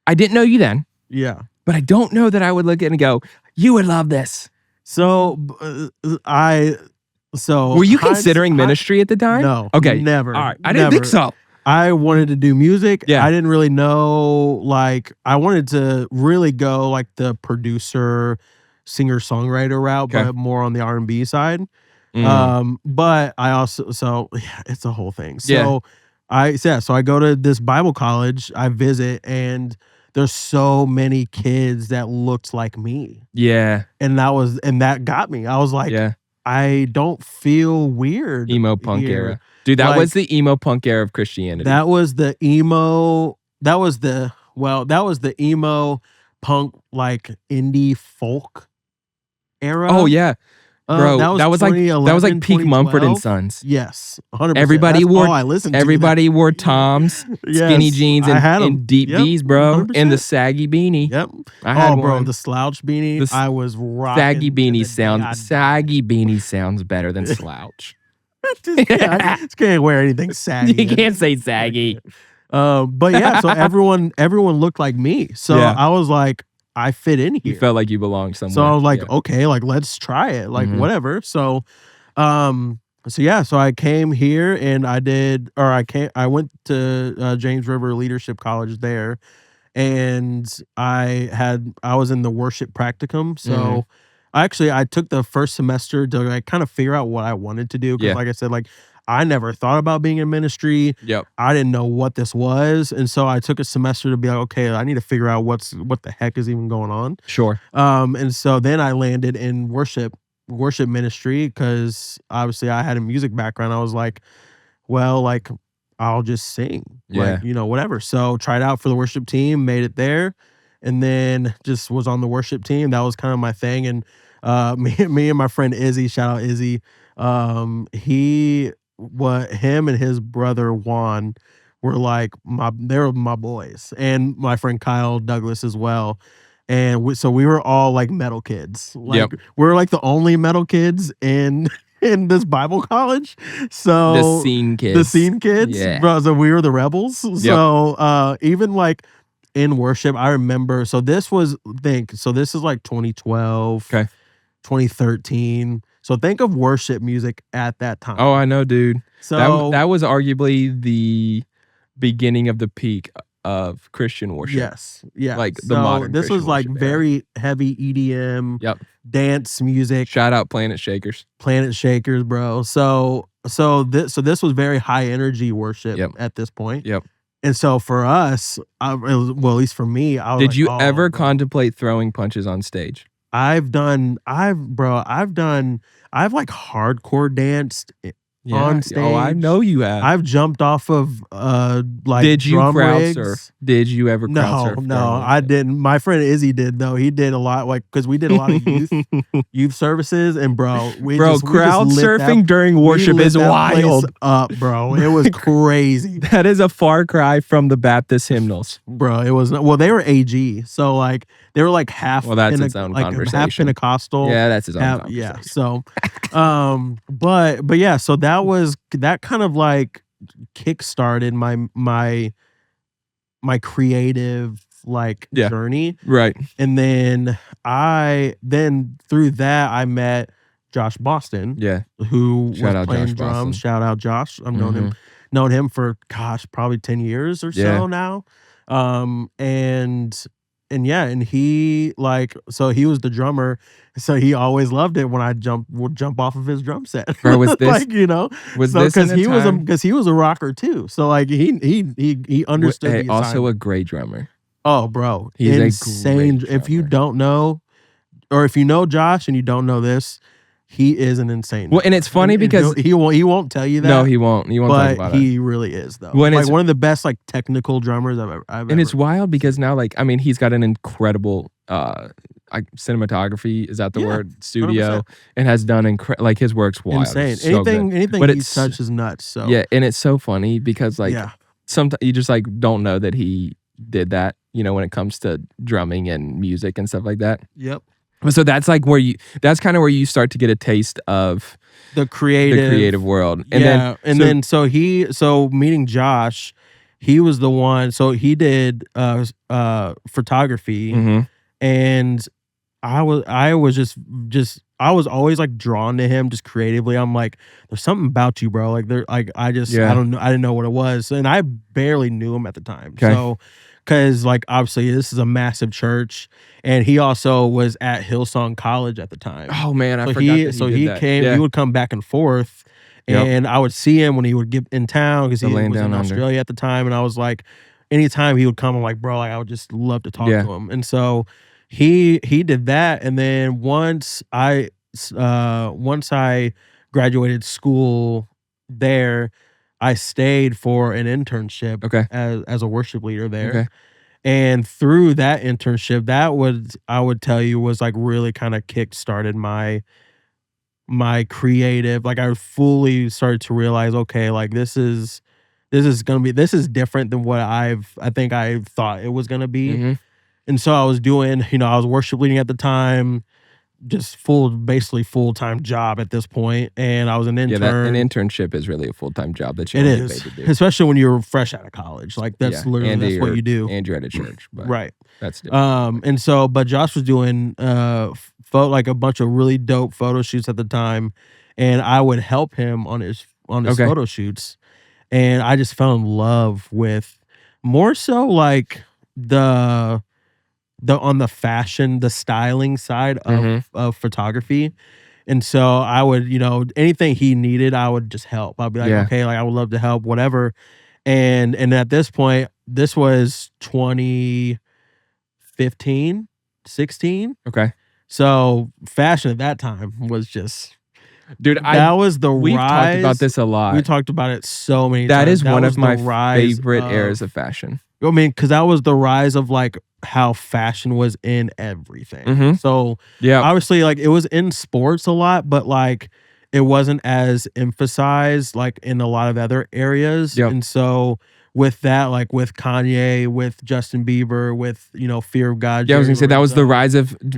I didn't know you then, yeah. but I don't know that I would look at it and go, you would love this. So Were you Heinz, considering ministry at the time? no, Okay, never, all right. I didn't think never. so. I wanted to do music. Yeah. I didn't really know, like, I wanted to really go like the producer, singer songwriter route, Okay. but more on the R&B side. But I also, so yeah, it's a whole thing. Yeah. So I go to this Bible college, I visit, and there's so many kids that looked like me. Yeah. And that got me. I was like, Yeah. I don't feel weird Emo punk here. era. Dude, that was Like, the emo punk era of Christianity. that was the emo punk, like indie folk era. Oh yeah. Bro, That was that was like peak Mumford and 2012. Sons. Yes, 100%. Everybody That's wore all I listened to. everybody wore Toms, skinny Yes, jeans, I had 'em. and deep Yep, V's, bro, and the 100%. saggy beanie. Yep. I had Bro, one. the slouch beanie, The I was rocking. saggy to the beanie day I died. saggy beanie sounds better than slouch. I just can't wear anything saggy. You can't say saggy. But yeah, so everyone looked like me. So Yeah. I was like, I fit in here. You felt like you belonged somewhere. So I was like, Yeah. okay, like let's try it, like Mhm. whatever. So I came here and I went to James River Leadership College there, and I was in the worship practicum. So Mhm. I took the first semester to like kind of figure out what I wanted to do, because Yeah. like I said, like I never thought about being in ministry. Yep. I didn't know what this was, and so I took a semester to be like, okay, I need to figure out what the heck is even going on. Sure. And so then I landed in worship ministry, because obviously I had a music background. I was like, well, like I'll just sing, Yeah. like, whatever. So tried out for the worship team, made it there, and then just was on the worship team. That was kind of my thing. And me and my friend Izzy, shout out Izzy. Him and his brother Juan were like they were my boys, and my friend Kyle Douglas as well. And so we were all like metal kids. Like, Yep. we're like the only metal kids in in this Bible college. The So scene kids. the scene kids, Yeah. bro. So we were the rebels. So even like in worship, I remember. So this is like 2012, Okay. 2013. So think of worship music at that time. Oh, I know, dude. So That was arguably the beginning of the peak of Christian worship. yes, yeah. Like the modern This was Christian like worship era. very heavy EDM, Yep. dance music, Shout out Planet Shakers. Planet Shakers, bro. So this was very high energy worship Yep. at this point. Yep. And so for us, at least for me, I was Did like, you oh, ever bro. contemplate throwing punches on stage? I've like hardcore danced Yeah. on Oh, I stage. know you have. I've jumped off of like Did you drum crowd rigs. surf? Did you ever crowd No, surf no, during I worship? didn't. My friend Izzy did though. He did a lot, like because we did a lot of youth services, and bro, Bro, we just crowd lit that surfing during we worship lit is that place wild. up, bro. It was crazy, That is a far cry from the Baptist hymnals. bro. It was well, they were AG, so like they were like half Well, that's its own half conversation. Pentecostal. Yeah, that's its own Half, yeah. conversation. So, but yeah. So that kind of like kickstarted my creative like Yeah. journey. Right. And then through that I met Josh Boston, Yeah. who Shout was out playing Josh drums. Boston. Shout out Josh. I've known him for probably 10 years or Yeah. so now. And yeah, and he so he was the drummer, so he always loved it when I would jump off of his drum set. Bro, was this like, you know, was so this in a time? because he was a rocker too. So like he understood Hey, the also assignment. a great drummer. Oh, bro, He's a insane. great If you drummer. don't know, or if you know Josh and you don't know this, he is an insane. Well, and it's funny because he won't tell you that. no, he won't. He won't talk But about it. he really is though. When Like it's- one of the best like technical drummers I've And ever. it's wild because now, like, I mean, he's got an incredible cinematography, is that the Yeah, word? Studio, 100%. and has done like his work's wild. Insane. So good. Anything But he it's- touches nuts. So Yeah, and it's so funny because like yeah. sometimes you just like don't know that he did that, you know, when it comes to drumming and music and stuff like that. Yep. So that's like that's kind of where you start to get a taste of The the creative creative world. And yeah, then so meeting Josh, he was the one. So he did photography, Mhm. and I was just I was always like drawn to him just creatively. I'm like, there's something about you, bro. Like I Yeah. don't know, I didn't know what it was, and I barely knew him at the time. Okay. So because like obviously this is a massive church, and he also was at Hillsong College at the time. Oh man, I So forgot he that he did that. came. Yeah. He would come back and forth, Yep. and I would see him when he would get in town because The he Land was Down in Under. Australia at the time. And I was like, anytime he would come, I'm like, bro, like I would just love to talk Yeah. to him. And so he did that, and then once I graduated school there, I stayed for an internship Okay. as a worship leader there. Okay. And through that internship, I would tell you was like really kind of kick started my creative. Like I fully started to realize, okay, like this is different than what I think I thought it was gonna be. Mhm. And so I was doing, I was worship leading at the time, just basically full-time job at this point, and I was an Yeah, intern. an internship is really a full-time job that you It don't get is, paid to do. especially when you're fresh out of college. Like that's Yeah, literally and that's what you're- you do. And you're at a church, but Right. that's different. And so, but Josh was doing like a bunch of really dope photo shoots at the time, and I would help him on his Okay. photo shoots, and I just fell in love with more so like the on the fashion, the styling side Mhm. of photography. And so I would, anything he needed, I would just help. I'd be like, Yeah. okay, like I would love to help, whatever. And at this point, this was 2015, 16. Okay. So fashion at that time was just Dude, that was the we've rise. talked about this a lot. We talked about it so many That times. is one was of my the rise favorite eras of fashion. I mean, because that was the rise of like how fashion was in everything. Mhm. So Yeah. obviously, like it was in sports a lot, but like it wasn't as emphasized like in a lot of other areas. Yep. And so with that, like with Kanye, with Justin Bieber, with Fear of God. Yeah, I was gonna say that was the Lorenzo, rise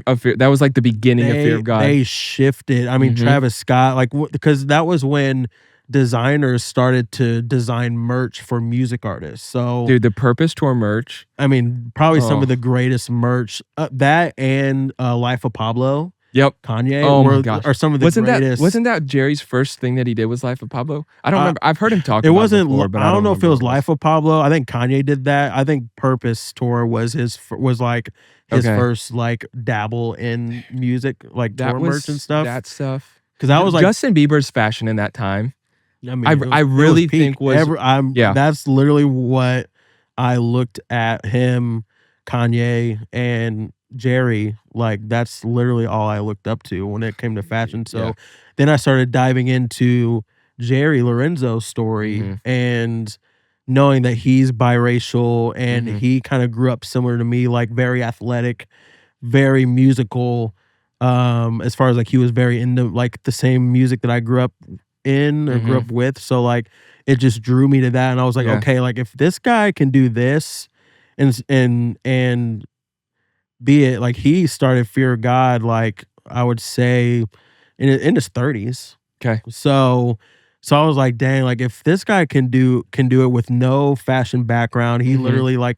of fear. That was like the beginning of Fear of God. They shifted. I mean, Mhm. Travis Scott, like because that was when designers started to design merch for music artists. So Dude, the Purpose Tour merch. I mean, probably some Oh. of the greatest merch. That and Life of Pablo, Yep. Kanye, Oh my gosh. are some of the greatest. Wasn't that Jerry's first thing that he did was Life of Pablo? I don't Uh, remember. I've heard him talk it about wasn't. it before, but I don't know if it was remember Life of Pablo. I think Kanye did that. I think Purpose Tour was like his Okay. first like dabble in music, like that tour was merch and stuff. That stuff. Because that was like, Justin Bieber's fashion in that time. I mean, I really think was- yeah. That's literally what I looked at him, Kanye, and Jerry. Like that's literally all I looked up to when it came to fashion. So Yeah. then I started diving into Jerry Lorenzo's story, Mhm. and knowing that he's biracial and Mhm. he kind of grew up similar to me, like very athletic, very musical. As far as like he was very into like the same music that I grew up in or grew Mhm. up with. So like it just drew me to that. And I was like, Yeah. okay, like if this guy can do this and be it like he started Fear of God, like I would say in his 30s. 'Kay. So I was like, dang, like if this guy can do it with no fashion background. He Mhm. literally like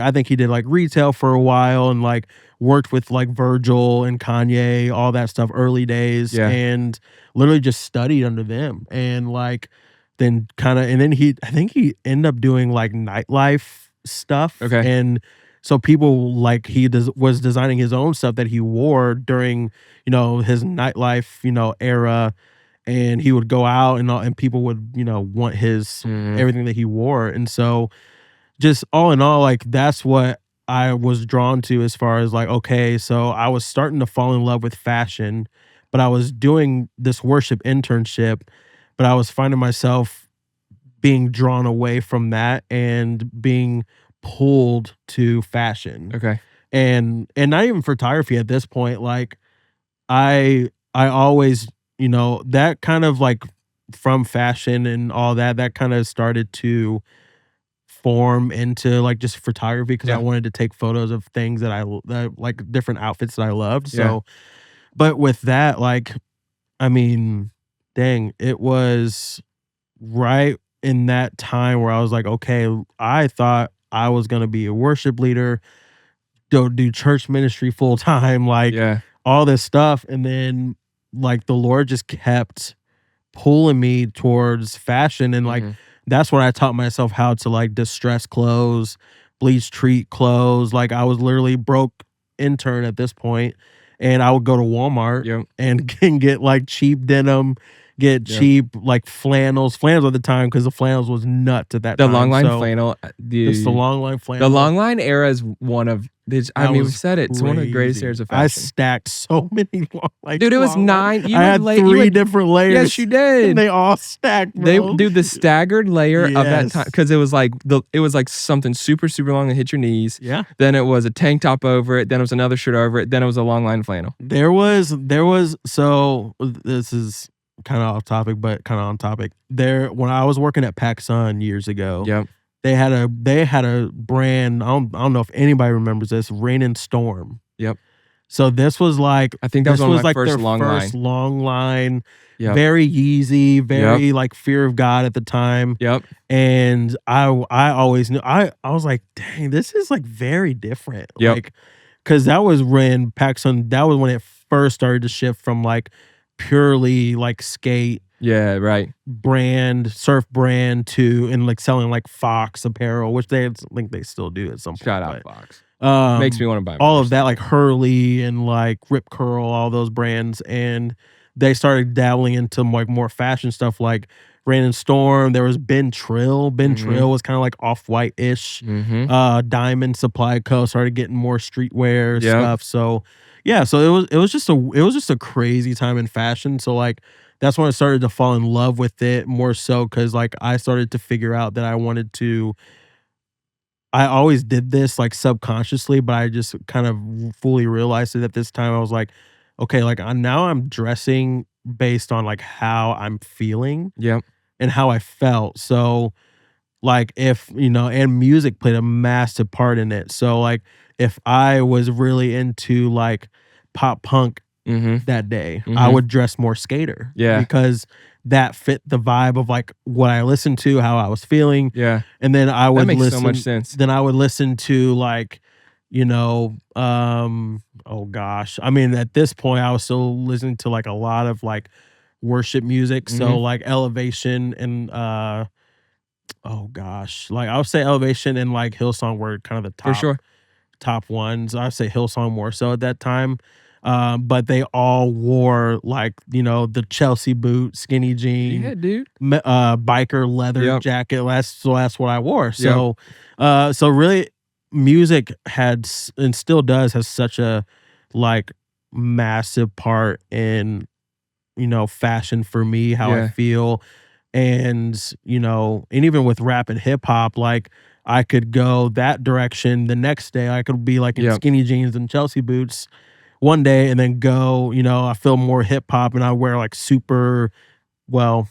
I think he did like retail for a while and like worked with like Virgil and Kanye, all that stuff, early days, Yeah. and literally just studied under them. And like then kind of and then I think he ended up doing like nightlife stuff. Okay. And so people like was designing his own stuff that he wore during, his nightlife, era, and he would go out and people would, want his Mhm. everything that he wore. And so just all in all, like that's what I was drawn to as far as like, okay, so I was starting to fall in love with fashion, but I was doing this worship internship, but I was finding myself being drawn away from that and being pulled to fashion. Okay. And not even photography at this point. Like I always, that kind of like from fashion and all that kind of started to form into like just photography because I Yeah. wanted to take photos of things that like different outfits that I loved. Yeah. So, but with that, like, I mean, dang, it was right in that time where I was like, okay, I thought I was gonna be a worship leader, do church ministry full time, like Yeah. all this stuff. And then like the Lord just kept pulling me towards fashion. And like Mhm. that's when I taught myself how to like distress clothes, bleach treat clothes. Like I was literally broke intern at this point, and I would go to Walmart Yep. and can get like cheap denim, get Yep. cheap like flannels at the time because the flannels was nuts at that The long time. line So flannel, it's the long line the flannel. long line era is one of I That mean, we've was said it, it's one of the greatest crazy. eras of I fashion. stacked so many Dude, it was long line. 9 you I would had lay you 3 would different Yes, layers, you and did. they all stacked, They bro. do the staggered layer of that time Yes. because it was like it was like something super, super long that hit your knees. Yeah. Then it was a tank top over it. Then it was another shirt over it. Then it was a long line flannel. There was so this is kind of off topic, but kind of on topic. When I was working at PacSun years ago, Yep. they had a brand. I don't know if anybody remembers this. Rain and Storm. Yep. So this was like I think that was one of my like first their long first line. long line. Yep. Very Yeezy, Yep. very like Fear of God at the time. Yep. And I always knew I was like, dang, this is like very different. Yep. Like, cause that was when PacSun, that was when it first started to shift from like purely like skate Yeah, right. brand, surf brand to and like selling like Fox apparel, which I think they still do at some point. Shout out But Fox. um, Makes me wanna buy all more of that, stuff. like Hurley and like Rip Curl, all those brands, and they started dabbling into like more fashion stuff, like Rain and Storm. There was Ben Trill. Ben Mhm. Trill was kind of like off-white ish. Mhm. Diamond Supply Co. started getting more streetwear Yep. stuff. So yeah, so it was just a crazy time in fashion. So like that's when I started to fall in love with it more so because like I started to figure out that I always did this like subconsciously, but I just kind of fully realized it at this time. I was like, okay, like now I'm dressing based on like how I'm feeling Yep. and how I felt. So like if, and music played a massive part in it. So like if I was really into like pop punk Mhm. that day, I Mhm. would dress more skater Yeah. because that fit the vibe of like what I listened to, how I was feeling. Yeah. And then I would makes so listen much sense. then I would listen to like, oh gosh. I mean, at this point I was still listening to like a lot of like worship music. So Mhm. like Elevation and oh gosh. Like I would say Elevation and like Hillsong were kind of the For sure. top ones. I'd say Hillsong more so at that time. But they all wore like, the Chelsea boot, skinny jean, Yeah, dude. biker leather Yep. jacket. That's what I wore. So, so really music and still has such a like massive part in, fashion for me, how I Yeah. feel. And, and even with rap and hip hop, like I could go that direction. The next day I could be like in Yep. skinny jeans and Chelsea boots one day, and then go, I feel more hip hop and I wear like super, well,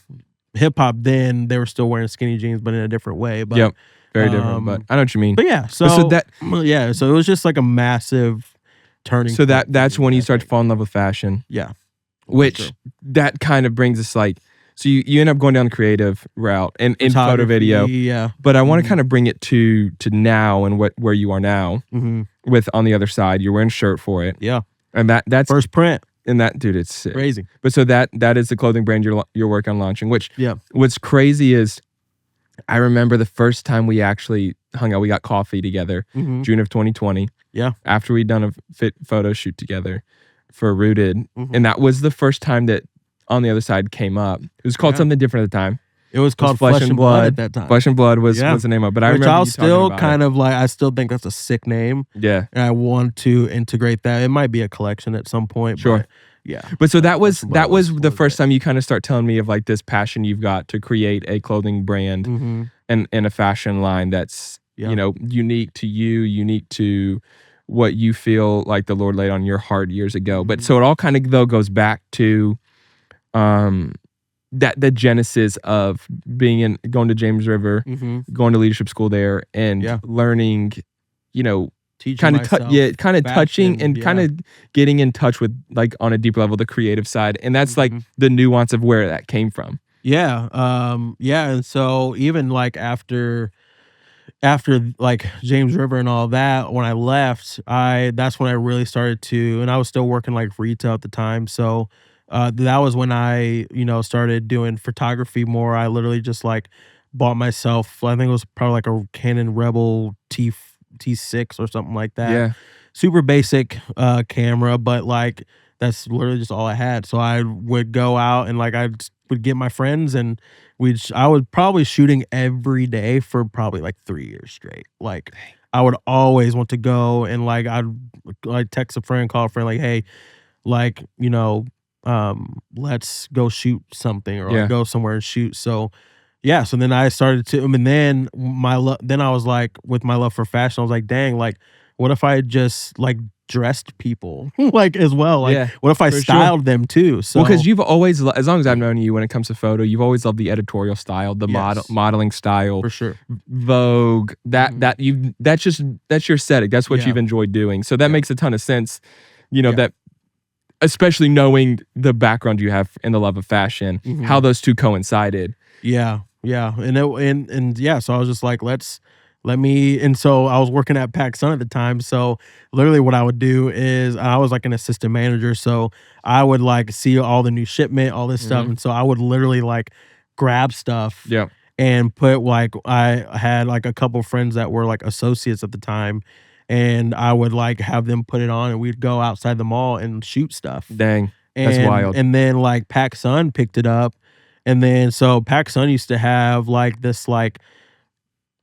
hip hop then they were still wearing skinny jeans, but in a different way. But Yep. Very different, but I know what you mean. but yeah, But so so that yeah, so it was just like a massive turning so point for that's me, when you I start to think. fall in love with fashion, Yeah, for which sure. that kind of brings us like so you end up going down the creative route and in photo video. Photography, yeah. But I want to Mhm. kind of bring it to now and where you are now Mhm. with on the other side. You're wearing a shirt for it. Yeah. And that's First print. and that dude, it's sick. Crazy. But so that is the clothing brand you're working on launching, which Yeah. what's crazy is I remember the first time we actually hung out, we got coffee together, Mhm. June of 2020. Yeah. After we'd done a fit photo shoot together for Rooted. Mhm. And that was the first time that On the Other Side came up. It was called Yeah. something different at the time. It was It was called Flesh and Blood at that time. Flesh and Blood was Yeah. the name of it. But I Which remember I'll you talking still about kind it. of like, I still think that's a sick name, Yeah. and I want to integrate that. It might be a collection at some point. Sure. But yeah. But so that Flesh was and Blood the first it. time you kind of start telling me of like this passion you've got to create a clothing brand Mhm. and a fashion line that's Yeah. unique to you, unique to what you feel like the Lord laid on your heart years ago. But Mhm. so it all kind of though goes back to that the genesis of going to James River, Mhm. going to leadership school there and Yeah. learning, Teaching kind of myself touching fashion, and yeah. kind of getting in touch with like on a deep level the creative side. And that's like Mhm. the nuance of where that came from. Yeah. Yeah. And so even like after like James River and all that, when I left, that's when I really started to, and I was still working like retail at the time. So that was when I, started doing photography more. I literally just like bought myself, I think it was probably like a Canon Rebel T6 or something like that. Yeah. Super basic camera, but like that's literally just all I had. So I would go out and like would get my friends and I was probably shooting every day for probably like 3 years straight. Like I would always want to go and like I'd like text a friend, call a friend, like, hey, like, let's go shoot something or Yeah. like go somewhere and shoot. So yeah, so then I started to, and then then I was like, with my love for fashion, I was like, dang, like, what if I just like dressed people like as well? Like, Yeah, what if I for sure. styled them too? So Well, because you've always, as long as I've known you, when it comes to photo, you've always loved the editorial style, the Yes. modeling style, for sure. Vogue. Mhm. That's your aesthetic. That's what Yeah. you've enjoyed doing. So that Yeah. makes a ton of sense. Yeah. That especially knowing the background you have in the love of fashion, Mhm. how those two coincided. Yeah, yeah, and yeah, so I was just like, and so I was working at PacSun at the time. So literally, what I would do is I was like an assistant manager, so I would like see all the new shipment, all this stuff, Mhm. and so I would literally like grab stuff, Yeah. and put like I had like a couple friends that were like associates at the time, and I would like have them put it on, and we'd go outside the mall and shoot stuff. Dang. That's wild. And then like PacSun picked it up. And then so PacSun used to have like this like,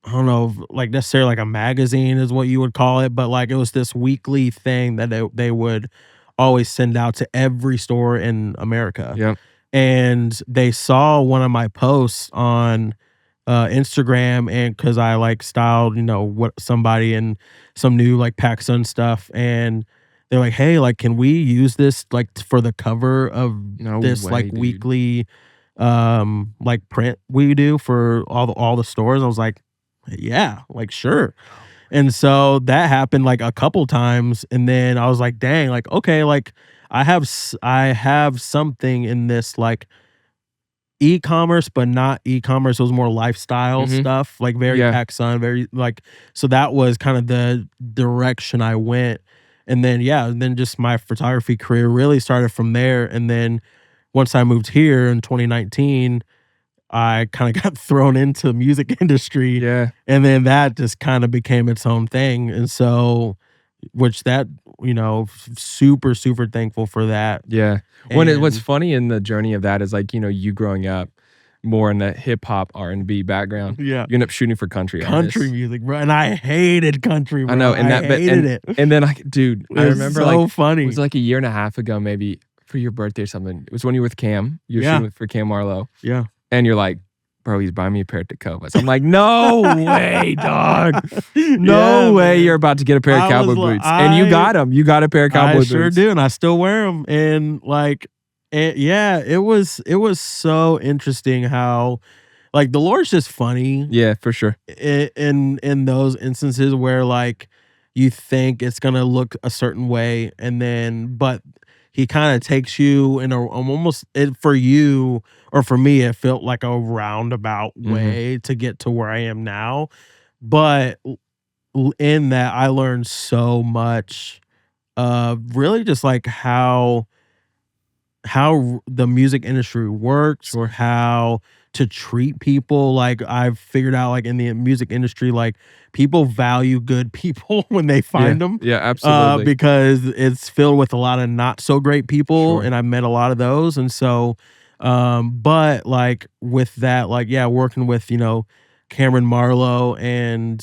I don't know, like necessarily like a magazine is what you would call it, but like it was this weekly thing that they would always send out to every store in America. Yeah. And they saw one of my posts on Instagram, and because I like styled, what somebody in some new like PacSun stuff, and they're like, hey, like, can we use this like for the cover of No this way, like dude. weekly like print we do for all the stores? I was like, yeah, like sure. And so that happened like a couple times, and then I was like, dang, like okay, like I have something in this like e-commerce, but not e-commerce. It was more lifestyle Mhm. stuff, like very Yeah. PacSun, very like, so that was kind of the direction I went. And then and then just my photography career really started from there. And then once I moved here in 2019, I kind of got thrown into the music industry, Yeah. and then that just kind of became its own thing. And so, which that, super, super thankful for that. Yeah. What's And funny in the journey of that is like, you growing up more in the hip hop R&B background. yeah, You end up shooting for country country artists. music, bro. And I hated country, bro. I know, and I hated it. and then like, dude, It I was remember so like funny. it was like a year and a half ago, maybe for your birthday or something. It was when you were with Cam. You were Yeah. shooting for Cam Marlowe. Yeah. And you're like, bro, he's buying me a pair of Tacovas. I'm like, no way, dog. No Yeah, way man. you're about to get a pair of I cowboy was like, boots. And you got them. You got a pair of cowboy I boots. sure do, and I still wear them. And like, yeah, it was so interesting how, like, the Lord's just funny. Yeah, for sure. In those instances where like you think it's gonna look a certain way, and then but he kind of takes you in a almost it for you or for me it felt like a roundabout way to get to where I am now. But in that I learned so much really just like how the music industry works, Sure. how to treat people. Like I've figured out, like in the music industry, like people value good people when they find them. Yeah, absolutely. Because it's filled with a lot of not so great people, Sure. and I met a lot of those. And so, but like with that, like yeah, working with Cameron Marlowe, and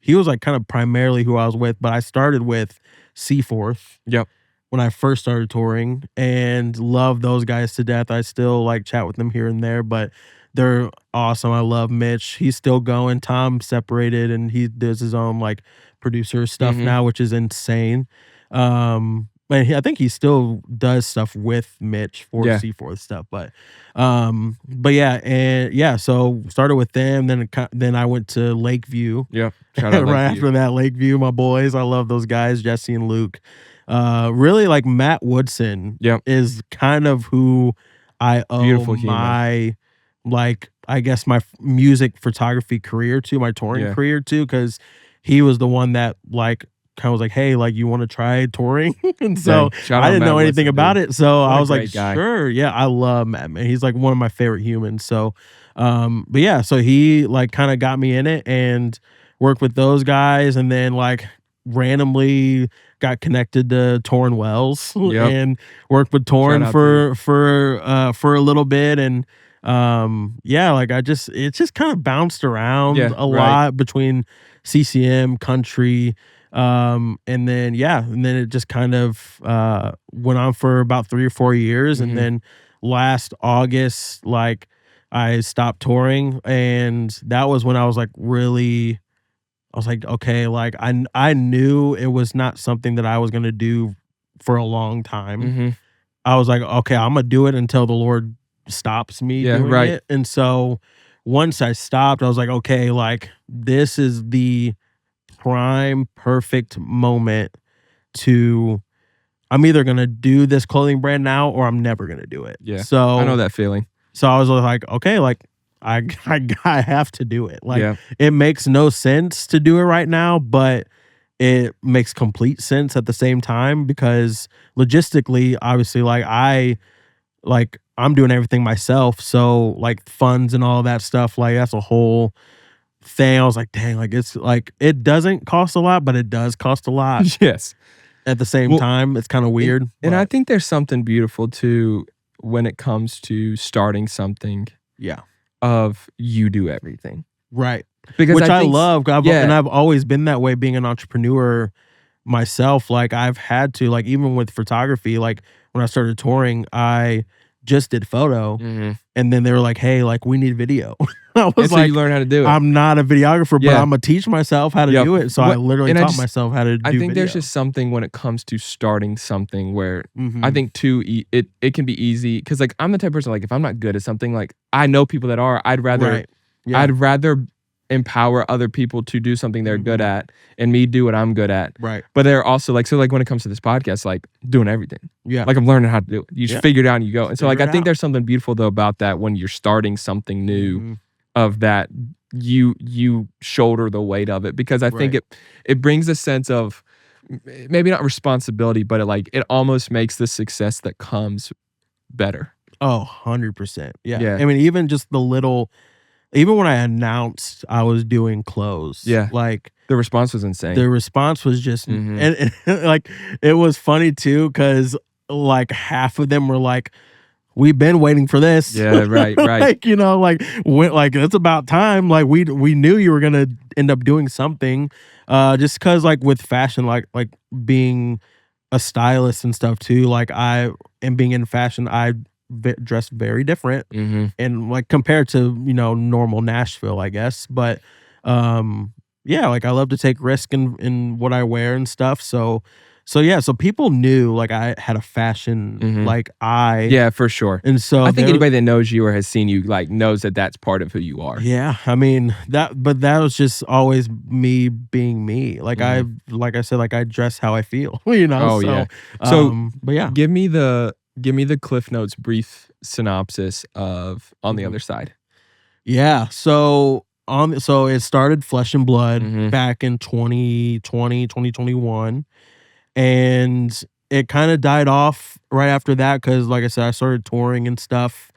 he was like kind of primarily who I was with, but I started with Seaforth. Yep. When I first started touring, and love those guys to death. I still like chat with them here and there, but they're awesome. I love Mitch. He's still going. Tom separated and he does his own like producer stuff now, which is insane. And I think he still does stuff with Mitch for Seaforth stuff, but yeah, and yeah, so started with them, then I went to Lakeview. Yep. Shout out Right Lakeview. after that, Lakeview, my boys. I love those guys, Jesse and Luke. Really like Matt Woodson is kind of who I owe Beautiful human. my, like, I guess my music photography career to, my touring career to, because he was the one that like kind of was like, hey, like you want to try touring? And so I didn't know anything about it. So I was like, sure. Yeah, I love Matt, man. He's like one of my favorite humans. So but yeah, so he like kind of got me in it and worked with those guys, and then like randomly got connected to Torrin Wells and worked with Torrin for a little bit. And yeah, like it just kind of bounced around a lot between CCM, country, and then it just kind of went on for about 3 or 4 years. And then last August, like I stopped touring, and that was when I was like really, I was like, okay, like I knew it was not something that I was gonna do for a long time. I was like, okay, I'm gonna do it until the Lord stops me doing it. And so once I stopped, I was like, okay, like this is the prime perfect moment to, I'm either gonna do this clothing brand now or I'm never gonna do it. Yeah. So I know that feeling. So I was like, okay, like I have to do it. Like it makes no sense to do it right now, but it makes complete sense at the same time, because logistically, obviously, like I'm doing everything myself. So like funds and all that stuff, like that's a whole thing. I was like, dang, like it's like it doesn't cost a lot, but it does cost a lot. Yes. At the same time, it's kind of weird. And I think there's something beautiful too when it comes to starting something. Yeah. Of you do everything. Right. Because which I love. And I've always been that way, being an entrepreneur myself. Like I've had to, like even with photography, like when I started touring, I just did photo, and then they were like, hey, like we need video. I was like, you learn how to do it. I'm not a videographer, but I'm gonna teach myself how to do it. So I literally taught myself how to do I think video. there's just something when it comes to starting something where I think too, it can be easy, because like I'm the type of person, like if I'm not good at something, like I know people that are, I'd rather empower other people to do something they're good at and me do what I'm good at. Right. But they're also like, so like when it comes to this podcast, like doing everything. Yeah. Like I'm learning how to do it. You just figure it out and you go. And so like I think there's something beautiful though about that when you're starting something new, of that you shoulder the weight of it, because I think it brings a sense of maybe not responsibility, but it almost makes the success that comes better. Oh, 100%. Yeah. I mean, even just the little, even when I announced I was doing clothes, like the response was insane. The response was just, and like it was funny too, because like half of them were like, we've been waiting for this. Yeah, right. Like, like it's about time. Like we knew you were gonna end up doing something. Just because like with fashion, like being a stylist and stuff too. Like I and being in fashion, I dress very different Mhm. and like compared to, normal Nashville, I guess. But yeah, like I love to take risk in what I wear and stuff. So yeah, so people knew like I had a fashion Mhm. like eye. Yeah, for sure. And so I think there anybody that knows you or has seen you, like, knows that that's part of who you are. yeah, I mean, that was just always me being me. Like Mhm. like I said, like I dress how I feel, you know? Oh, yeah. So, So, but yeah. give me the Cliff Notes brief synopsis of On the Mhm. Other Side. Yeah, so it started Flesh and Blood Mhm. back in 2020, 2021, and it kinda died off right after that because, like I said, I started touring and stuff,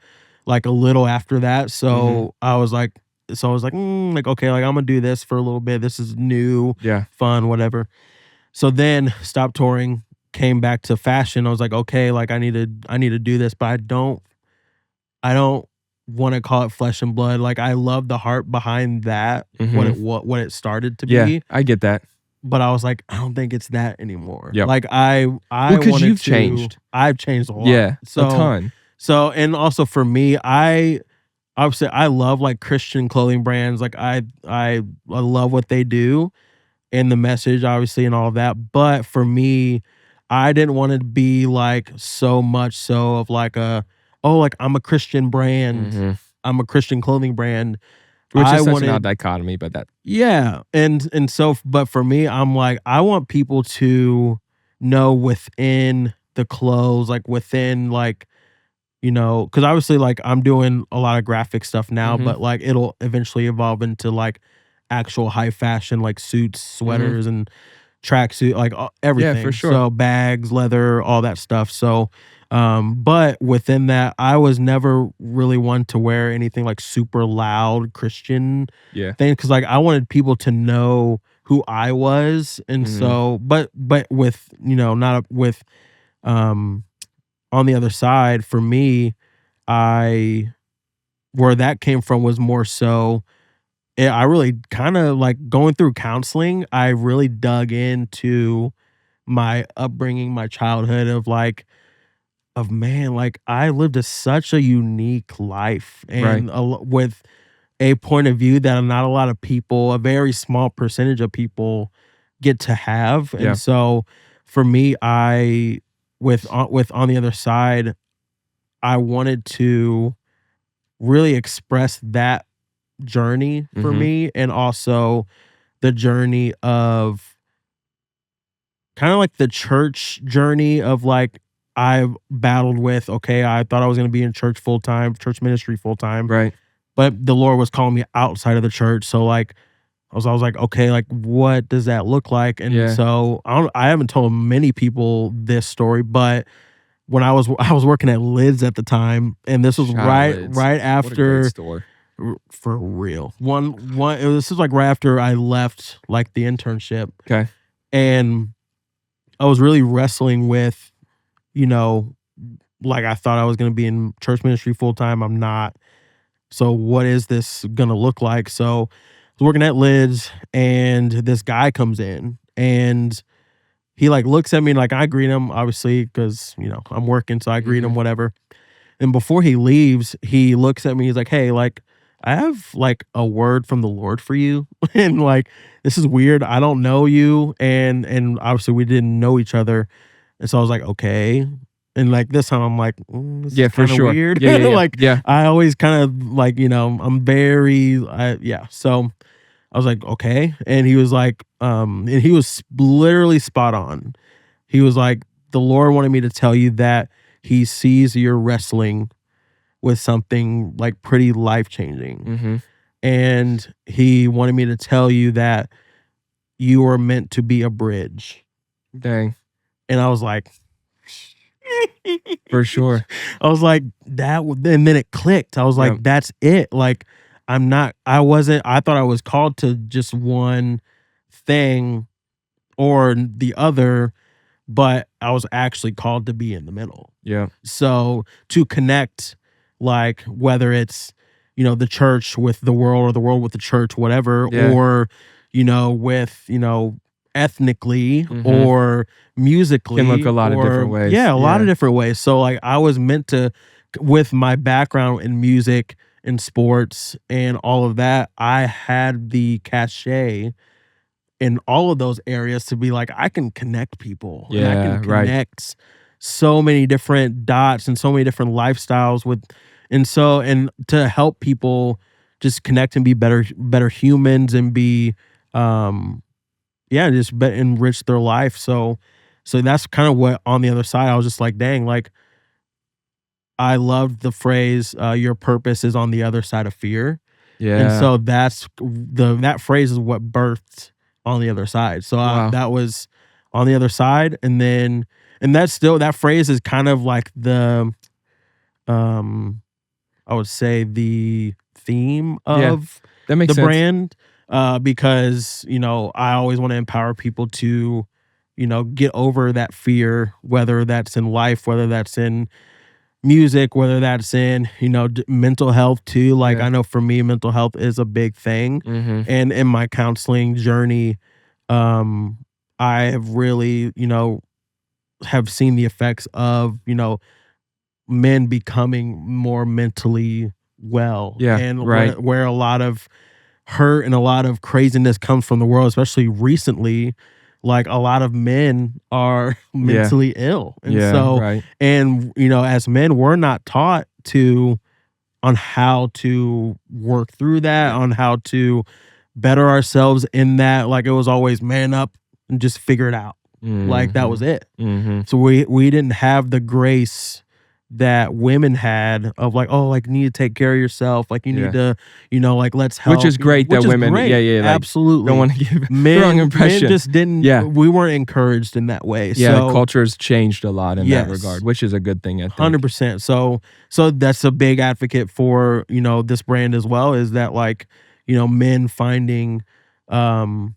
like, a little after that, Mhm. like, "Okay, like, Imma do this for a little bit, this is new, Yeah. fun, whatever." So then stopped touring, came back to fashion, I was like, "Okay, like, I need to do this," but I don't wanna call it Flesh and Blood, like, I love the heart behind that, Mhm. what it started to Yeah, be, I get that. but I was like, "I don't think it's that anymore." Yep. Like, Well, I 'cause wanted you've to changed. I've changed a lot. Yeah, a So ton. so and also for me, I would say I love, like, Christian clothing brands, like, I love what they do and the message, obviously, and all of that, but for me, I didn't want to be, like, so much so of, like, "Oh, like, I'm a Christian brand. Mhm. I'm a Christian clothing brand." Which I is such an odd wanted dichotomy, but that yeah, and so but for me, I'm like, I want people to know within the clothes, like, within, like, because obviously, like, I'm doing a lot of graphic stuff now, Mhm. but, like, it'll eventually evolve into, like, actual high fashion, like, suits, Mhm. sweaters, and tracksuit, like, Yeah, for everything. sure. So, bags, leather, all that stuff. So, but within that, I was never really one to wear anything, like, super loud Christian Yeah. thing because like, I wanted people to know who I was, and Mhm. so but with, not with, um on the other side, for me, I where that came from was more so I really kinda like going through counseling, I really dug into my upbringing, my childhood of man, like I lived such a unique life Right. and with a point of view that not a lot of people, a very small percentage of people get to have. And Yeah. so for me, with on the other side, I wanted to really express that journey for Mhm. me and also the journey of kinda like the church journey of, like, I've battled with, okay, I thought I was gonna be in church full time, church ministry full time, Right. but the Lord was calling me outside of the church, so, like, I was like, "Okay, like, what does that look like?" And Yeah. so, I haven't told many people this story, but when I was working at Lids at the time, and this was Shout out Lids. right What a great after store. for real. This is, like, right after I left, like, the internship, Okay. and I was really wrestling with, you know, like I thought I was gonna be in church ministry full time. I'm not. So what is this gonna look like? So I was working at Lids and this guy comes in and he like looks at me and like I greet him, obviously, because I'm working, so I greet him, Mhm. whatever. And before he leaves, he looks at me, he's like, "Hey, like, I have like a word from the Lord for you." And like, this is weird. I don't know you. And obviously we didn't know each other. And so I was like, okay. And like this time I'm like, this is Yeah, for kind of sure. weird. Yeah, yeah, yeah. Like Yeah. I always kind of like, I'm very yeah. So I was like, okay. And he was like, and he was literally spot on. He was like, the Lord wanted me to tell you that he sees you're wrestling with something like pretty life changing. Mhm. And he wanted me to tell you that you are meant to be a bridge. Dang. And I was like, For sure. I was like, and then it clicked. I was Yep. like, that's it. Like, I thought I was called to just one thing or the other, but I was actually called to be in the middle. Yeah. So to connect, like whether it's, the church with the world or the world with the church, whatever, Yeah. or, with, ethnically Mhm. or musically Can look a lot of or different ways. yeah, a lot Yeah. of different ways. So like I was meant to, with my background in music and sports and all of that, I had the cachet in all of those areas to be like, I can connect people and I can Yeah, right. connect so many different dots and so many different lifestyles with, and to help people just connect and be better humans and be, um, yeah, just enrich their life. So that's kind of what on the other side, I was just like, dang, like I loved the phrase, your purpose is on the other side of fear. And Yeah. so that phrase is what birthed on the other side. So Wow. that was on the other side, and that's still that phrase is kind of like the um I would say the theme Yeah. of That makes the sense. brand, because I always want to empower people to get over that fear, whether that's in life, whether that's in music, whether that's in, mental health too. Like Yeah. I know for me, mental health is a big thing. Mhm. And in my counseling journey, um, I have really, have seen the effects of, men becoming more mentally well Yeah, and right. where a lot of hurt and a lot of craziness comes from the world, especially recently. Like a lot of men are Yeah. mentally ill. And Yeah, so, right. and as men, we're not taught on how to work through that, on how to better ourselves in that. Like it was always man up and just figure it out. Like that was Mhm. it. Mhm. So we didn't have the grace that women had of like, oh, like you need to take care of yourself. Like you need Yeah. to, like let's Which help, is great that which is women yeah, great. yeah, like, don't Absolutely. wanna give the wrong Men impression. just didn't, Yeah. we weren't encouraged in that way. Yeah, So culture's changed a lot in that yes, regard, which is a good thing, I think. 100%. So that's a big advocate for, this brand as well, is that like, men finding um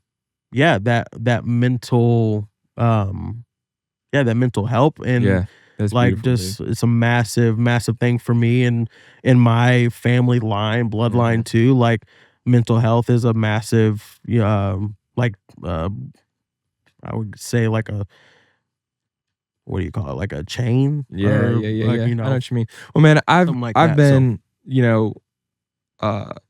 yeah, that mental that mental help. And Yeah, that's like beautiful, dude. just it's a massive, massive thing for me and in my family bloodline Mhm. too. Like mental health is a massive like I would say like a, what do you call it? Like a chain Yeah, or yeah, yeah, like, yeah. I know what you mean. Well, man, I've something like I've that. So been,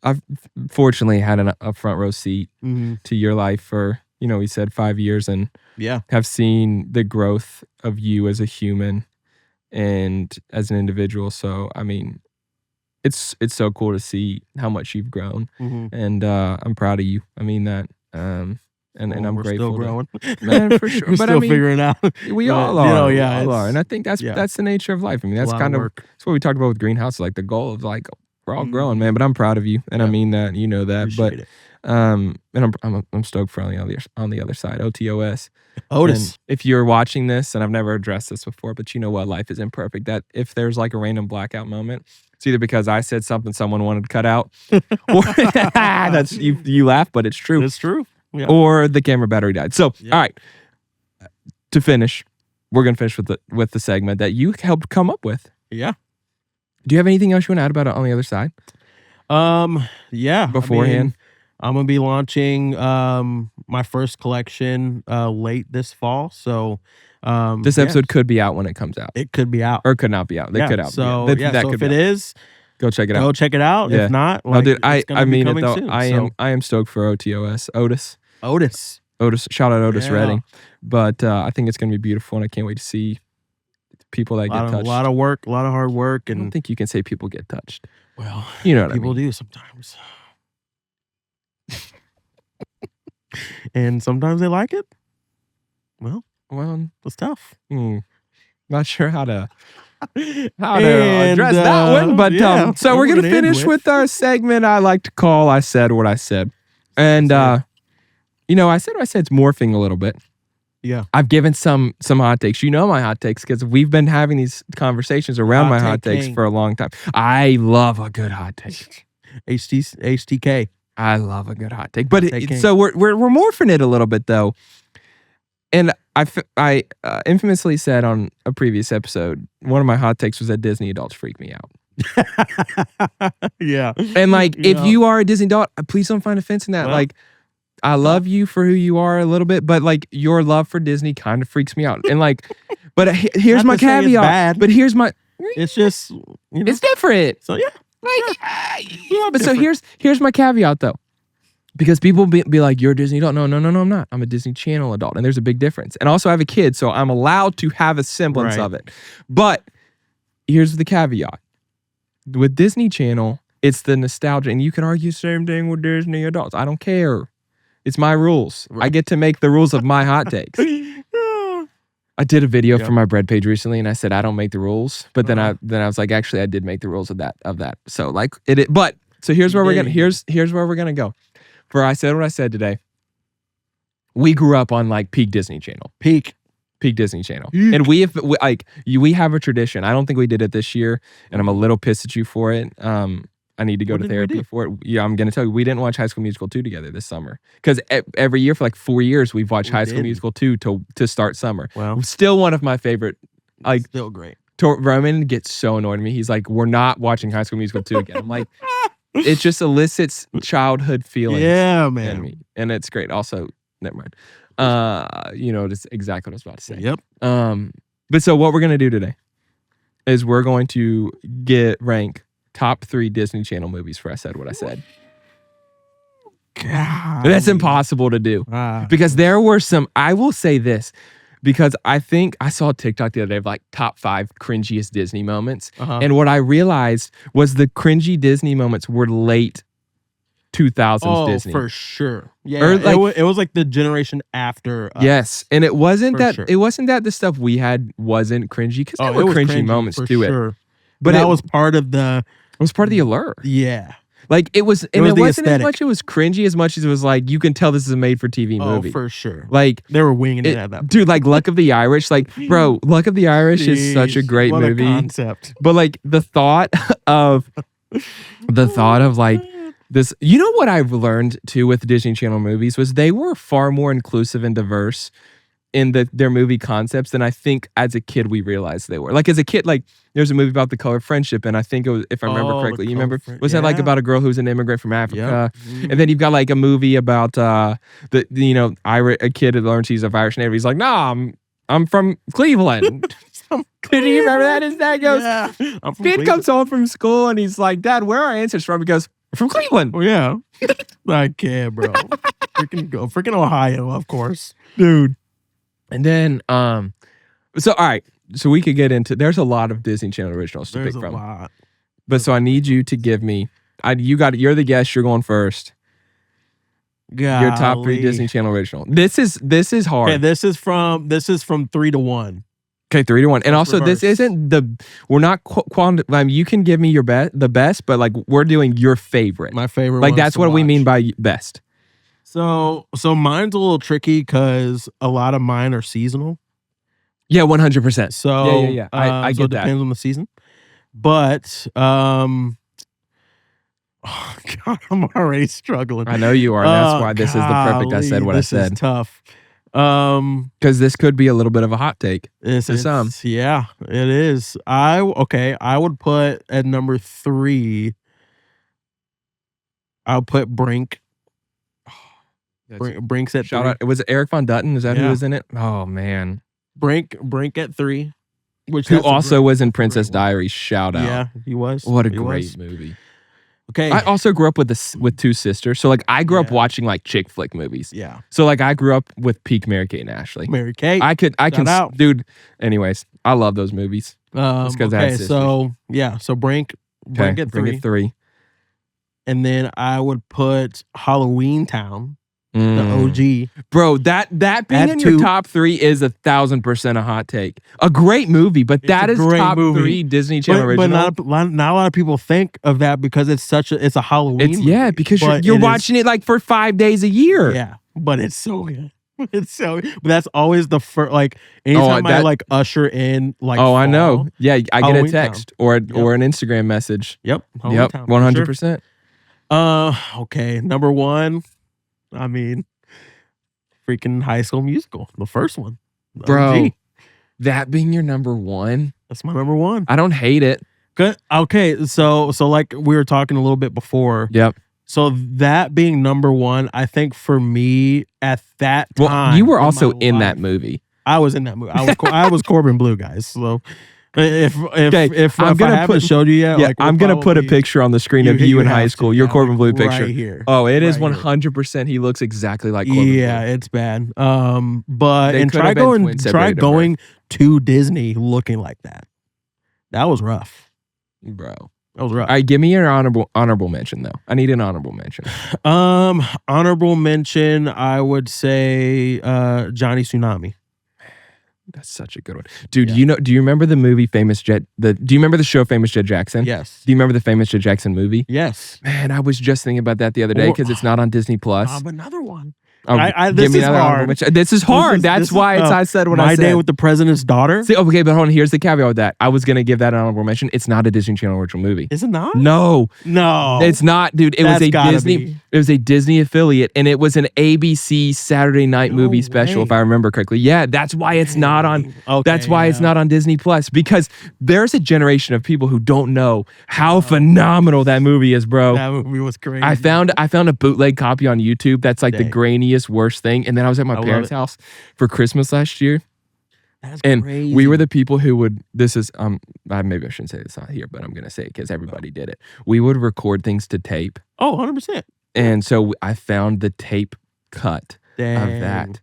I've fortunately had a front row seat mhm, to your life for, we said 5 years and yeah. have seen the growth of you as a human and as an individual. So, I mean, it's so cool to see how much you've grown, Mhm. and I'm proud of you. I mean that, and Well, I'm we're still grateful to growing. man for sure. We're But I still mean, figuring it out. we But all are, we yeah, all are, and it's I think yeah, that's the nature of life. I mean, it's a that's lot of kind of work. that's what we talked about with greenhouse, like the goal of like we're all growing, Mhm. man. But I'm proud of you, and I Yeah, mean that, you know that. But appreciate it. and I'm stoked for on the other side, OTOS. And Otis. if you're watching this, and I've never addressed this before, but you know what? Life is imperfect. That if there's like a random blackout moment, it's either because I said something someone wanted to cut out, or that's you laugh, but it's true, It's true. Yeah. or the camera battery died. So, Yeah. all right, to finish, we're gonna finish with the segment that you helped come up with. Yeah. Do you have anything else you want to add about it on the other side Yeah, I beforehand? mean, I'm gonna be launching my first collection late this fall. So This yeah, episode could be out when it comes out, it could be out. or it could not be out. They Yeah. could out. Yeah, So yeah, that so could if be it out. is, Go check it go out. check it out. Yeah. If not, No, like dude, it's I gonna be mean it coming though. soon. I So am stoked for OTOS. Otis. Otis, shout out Otis Yeah. Redding. But I think it's gonna be beautiful, and I can't wait to see people that get A touched. lot of work, a lot of hard work, I don't and think you can say people get touched. well, You know what I people mean? do sometimes. And sometimes they like it. Well, Well, it's tough. not sure how to And, address that one, but yeah, so what we're gonna end finish with our segment I like to call "I Said What I Said," and Sounds I said what I said. It's morphing a little bit. Yeah. I've given some hot takes. You know my hot takes because we've been having these conversations around Hot my take hot takes king. for a long time. I love a good hot take. HTK. I love a good hot take. But take king. so we're morphing it a little bit though. And I infamously said on a previous episode, one of my hot takes was that Disney adults freak me out. Yeah. And like, if Yeah. you are a Disney adult, please don't find offense in that. Well, like, I love you for who you are a little bit, but like your love for Disney kind of freaks me out. And like, but here's Not my to say it's caveat. bad. But here's my. It's just, you know. It's different. So yeah. Like, Yeah, but so different. here's my caveat though, because people be like, you're a Disney adult. No, I'm not. I'm a Disney Channel adult, and there's a big difference. And also, I have a kid, so I'm allowed to have a semblance Right. of it. But here's the caveat: with Disney Channel, it's the nostalgia, and you can argue the same thing with Disney adults. I don't care. It's my rules. I get to make the rules of my hot takes. I did a video for my bread page recently, and I said I don't make the rules, but then I was like, actually, I did make the rules of that. So like but so here's where we're gonna here's where we're gonna go. For I said what I said today. We grew up on like peak Disney Channel, peak Disney Channel, and we have a tradition. I don't think we did it this year, and I'm a little pissed at you for it. I need to go to therapy for it. Yeah, I'm gonna tell you, we didn't watch High School Musical 2 together this summer because every year for like 4 years we've watched High School Musical 2 to start summer. Well, still one of my favorite. Like, still great. Roman gets so annoyed at me. He's like, "We're not watching High School Musical 2 again." I'm like, it just elicits childhood feelings. Yeah, in man. me, and it's great. Also, never mind. That's exactly what I was about to say. Yep. But so what we're gonna do today is we're going to rank top 3 Disney Channel movies for I Said What I Said. God. That's impossible to do because there were some. I will say this because I think I saw a TikTok the other day of like top 5 cringiest Disney moments, and what I realized was the cringy Disney moments were late 2000s Disney. For sure. Yeah, Or like, it was like the generation after us. Yes, and it wasn't For that sure. it wasn't that the stuff we had wasn't cringy because there it were was cringy moments for to sure. it, But but that it was part of the was part of the allure. yeah. Like it was, and was it the wasn't aesthetic. as much it was cringy as much as it was like you can tell this is a made for TV movie. Oh, for sure. Like They were winging it at that point. dude, like Luck of the Irish, like bro, Luck of the Irish is such a Jeez, great what movie. Concept. But like the thought of like this, you know what I've learned too with Disney Channel movies was they were far more inclusive and diverse in their movie concepts than I think as a kid we realized they were. Like as a kid, like there's a movie about the color of friendship, and I think it was, if I remember correctly, you remember, was that like about a girl who's an immigrant from Africa? Yep. And then you've got like a movie about a kid who learns he's of Irish native. He's like, nah, I'm from Cleveland. Did you remember that? His dad goes, Yeah. I'm from kid Cleveland. comes home from school and he's like, Dad, where are our ancestors from? He goes, from Cleveland. Oh yeah. I can't, bro. Freaking Ohio, of course. Dude. And then, so all right, so we could get into, there's a lot of Disney Channel originals to There's pick a from. lot. But so I need you to give me, you're the guest, you're going first. Your top 3 Disney Channel original. This is hard. Okay, this is from 3 to 1. Okay, 3 to 1. And Let's also, this reverse. isn't we're not, you can give me the best, but like we're doing your favorite. My favorite Like ones that's to what we watch. mean by best. So mine's a little tricky because a lot of mine are seasonal. Yeah, 100%. So Yeah. I so get it that. depends on the season. But oh God, I'm already struggling. I know you are. And that's why this is the perfect I said what I this said. is tough. Because this could be a little bit of a hot take. Some. Yeah, it is. I would put at number 3. I'll put Brink. Brink's at Shout 3. out. Was it Eric Von Dutton? Is that who Yeah. was in it? Oh man. Brink at 3. Which Who that's a also great- was in Princess great one. Diaries. Shout out. Yeah, he was. What a He great was. movie. Okay. I also grew up with 2 sisters. So like I grew up Yeah. watching like chick flick movies. Yeah. So like I grew up with peak Mary Kate and Ashley. Mary Kate. I can out. dude. Anyways, I love those movies. It's 'cause I had okay, sisters. so yeah, so Brink Okay, at bring 3. it 3. And then I would put Halloween Town, the Mm. OG. Bro, that being At in your 2. top 3 is 1,000% a hot take. A great movie, but It's that a is great top movie. 3 Disney Channel But original. not a lot of people think of that because it's a Halloween It's movie. because But you're it is- watching it like for 5 days a year. Yeah, but it's so good. It's so but that's always the first, like anytime I that- like usher in like Oh, I know. fall. Yeah, I get a Halloween text or an Instagram message. Yep. Halloween Yep, Town, for 100%. sure. Okay, number 1. I mean, freaking High School Musical, the first one. The Bro, OG. that being your number 1, That's my number 1. I don't hate it. Good. Okay, so like we were talking a little bit before. Yep. So that being number one, I think for me at that time. Well, you were also my in that life- movie. I was in that movie. I was Corbin Blue, guys. So if I'm I gonna haven't showed you yet, Yeah, like we'll I'm gonna put a probably- picture on the screen of you in high have school. to, Your yeah, Corbin like Blue right picture. here. Oh, it is Right here. 100%. He looks exactly like Corbin Yeah, Blue. it's bad. But They and could have been twins try separated at birth. going to Disney looking like that. That was rough. Bro. That was rough. All right, give me your honorable mention though. I need an honorable mention. Honorable mention, I would say Johnny Tsunami. That's such a good one. Dude, Yeah. do you remember the movie do you remember the show Famous Jet Jackson? Yes. Do you remember the Famous Jet Jackson movie? Yes. Man, I was just thinking about that the other day because it's not on Disney Plus. Another one. Oh, this give me is another honorable hard. mention. This is hard. That's why I said what I My said. Day with the President's Daughter. See, okay, but hold on. Here's the caveat with that. I was gonna give that an honorable mention. It's not a Disney Channel original movie. Is it not? No, No. it's not, dude. It was That's a gotta Disney. be. It was a Disney affiliate, and it was an ABC Saturday night No movie special, if way. I remember correctly. Yeah, that's why it's not on. Okay, That's why it's not on Disney Plus, because there's a generation of people who don't know how phenomenal that movie is, bro. That movie was crazy. I found a bootleg copy on YouTube that's like the Dang. grainiest worst thing, and then I was at my I love parents' it. house for Christmas last year. That's And crazy. we were the people who would, maybe I shouldn't say this on here, but I'm going to say it because everybody did it. We would record things to tape. 100%. And so I found the tape cut Dang. of that.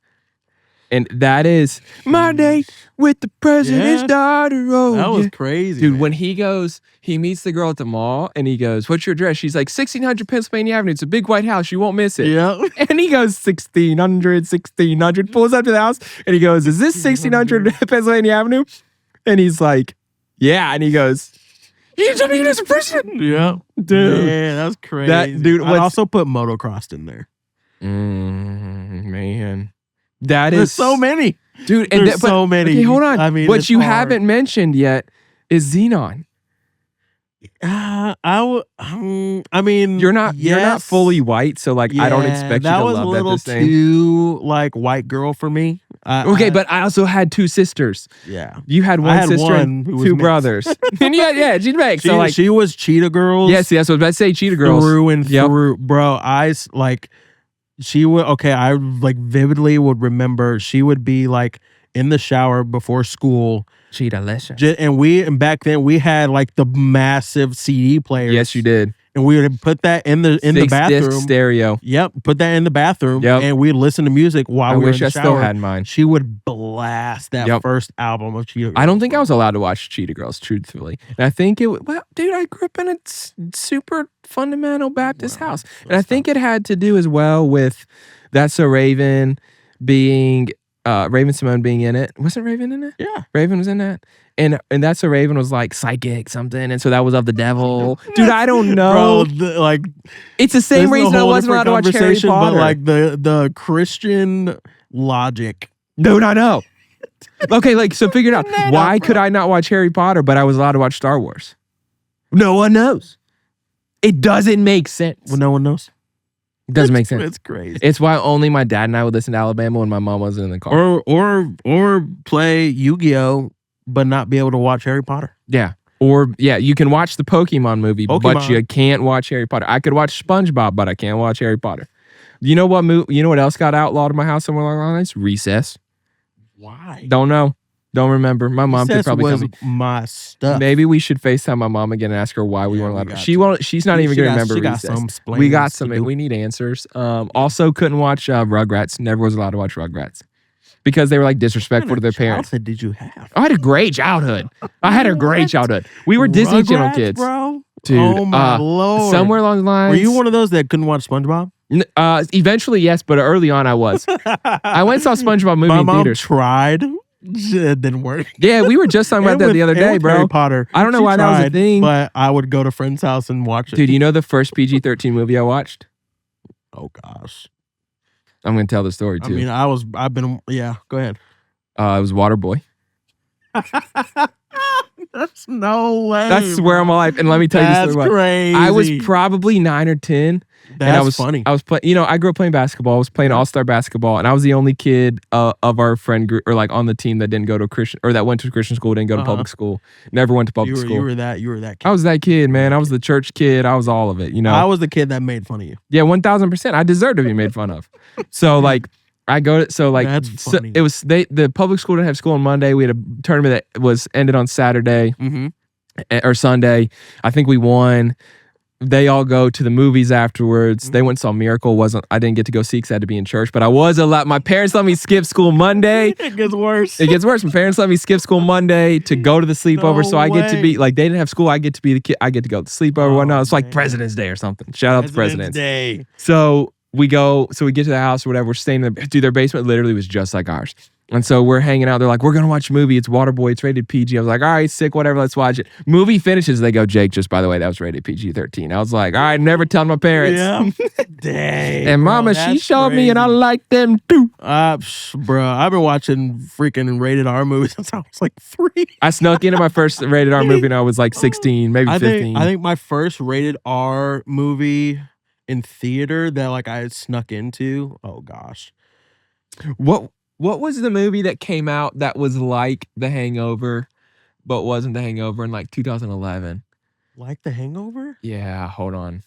And that is My Day with the President's Yeah. Daughter. Oh, That was yeah. crazy. Dude, man. when he meets the girl at the mall and he goes, "What's your address?" She's like, 1600 Pennsylvania Avenue. It's a big white house. You won't miss it. Yeah. And he goes, 1600, pulls up to the house and he goes, "Is this 1600 Pennsylvania Avenue?" And he's like, "Yeah." And he goes, "You told me he was a president." Yeah. Dude. Yeah, that's crazy. dude, I what's- also put motocrossed in there. Man. That There's is so many. Dude, and There's so many. Okay, hold on. I mean, what it's you hard. haven't mentioned yet is Xenon. I mean, You're not yes. fully white, so like I don't Yeah, expect you that to was love a that little the same. too like white girl for me. Okay, but I also had two sisters. yeah, You had one had sister one and who was two mixed. brothers. And yeah, she's mixed. So like, she was Cheetah Girls. yes, that's what I was about to say. Cheetah Girls. Through and Yep. through, bro. She would. Okay, I like vividly would remember. She would be like in the shower before school. Cheetah listen. And back then we had like the massive CD players. Yes, you did. And we would put that in the 6-disc bathroom. stereo. Yep, put that in the bathroom. Yep. And we'd listen to music while I we were in wish the I shower. still had mine. She would blast that Yep. first album of Cheetah Girls. I don't think I was allowed to watch Cheetah Girls, truthfully. And I think well, dude, I grew up in a super fundamental Baptist house. And I think it had to do as well with That's So Raven being, Raven Simone being in it. Wasn't Raven in it? Yeah. Raven was in that. And That's So Raven was like psychic something. And so that was of the devil. Dude, I don't know. Bro, like It's the same this is a reason I whole wasn't allowed to different watch Harry conversation, Potter. But like the Christian logic. Dude, I know. Okay, like, so figure it out. Why could I not watch Harry Potter, but I was allowed to watch Star Wars? No one knows. It doesn't make sense. Well, no one knows. It doesn't make sense. It's crazy. It's why only my dad and I would listen to Alabama when my mom wasn't in the car. Or play Yu-Gi-Oh, but not be able to watch Harry Potter. Yeah. Or, yeah, you can watch the Pokemon movie, but Pokemon. you can't watch Harry Potter. I could watch SpongeBob, but I can't watch Harry Potter. You know what else got outlawed in my house somewhere along the lines? Recess. Why? Don't know. Don't remember. My mom could Recess probably was tell me. my stuff. Maybe we should FaceTime my mom again and ask her why we Yeah, weren't we allowed to. got She to. won't. She's not even She gonna got- remember she got recess. some We got splains some. to do. We need answers. Also, couldn't watch Rugrats. Never was allowed to watch Rugrats because they were like disrespectful to their parents. What did you have? I had a great childhood. I had a great childhood. We were Disney Channel Rugrats, kids, bro. dude. Oh my lord! Somewhere along the lines. Were you one of those that couldn't watch SpongeBob? Eventually, yes, but early on, I was. I went and saw SpongeBob movie My in mom theaters. tried. It didn't work. Yeah, we were just talking about And that with- the other and day, with bro. Harry Potter. I don't know She why that was a tried, thing. but I would go to friend's house and watch it. Dude, you know the first PG-13 movie I watched? Oh gosh. I'm gonna tell the story I too. mean, yeah. Go ahead. It was Waterboy. That's no way. That's where I'm alive. And let me tell you this story. That's crazy. I was probably 9 or 10. That's and I was funny. I was playing. I grew up playing basketball. I was playing all-star basketball, and I was the only kid of our friend group, or like on the team that didn't go to a Christian, or that went to a Christian school, didn't go to public school. Never went to public school. You were that kid. I was that kid, man. I was the church kid. I was all of it. I was the kid that made fun of you. Yeah, 1000%. I deserved to be made fun of. So like, I go to That's funny. it was the public school didn't have school on Monday. We had a tournament that was ended on Saturday or Sunday. I think we won. They all go to the movies afterwards. They went and saw Miracle. I didn't get to go see because I had to be in church, but I was allowed. My parents let me skip school Monday. It gets worse. It gets worse. My parents let me skip school Monday to go to the sleepover. So I get to be like, they didn't have school. I get to be the kid. I get to go to the sleepover. Whatnot. It's like President's Day or something. Shout out to President's Day. So we get to the house or whatever. We're staying in their basement literally was just like ours. And so we're hanging out. They're like, we're going to watch a movie. It's Waterboy. It's rated PG. I was like, all right, sick, whatever. Let's watch it. Movie finishes. They go, Jake, just by the way, that was rated PG-13. I was like, all right, never telling my parents. Yeah. Dang. And mama, she showed me and I like them too. Bro, I've been watching freaking rated R movies since I was like 3. I snuck into my first rated R movie and I was like 16, maybe 15. I think my first rated R movie in theater that like I had snuck into, oh gosh. What was the movie that came out that was like The Hangover, but wasn't The Hangover in like 2011? Like The Hangover? Yeah, hold on.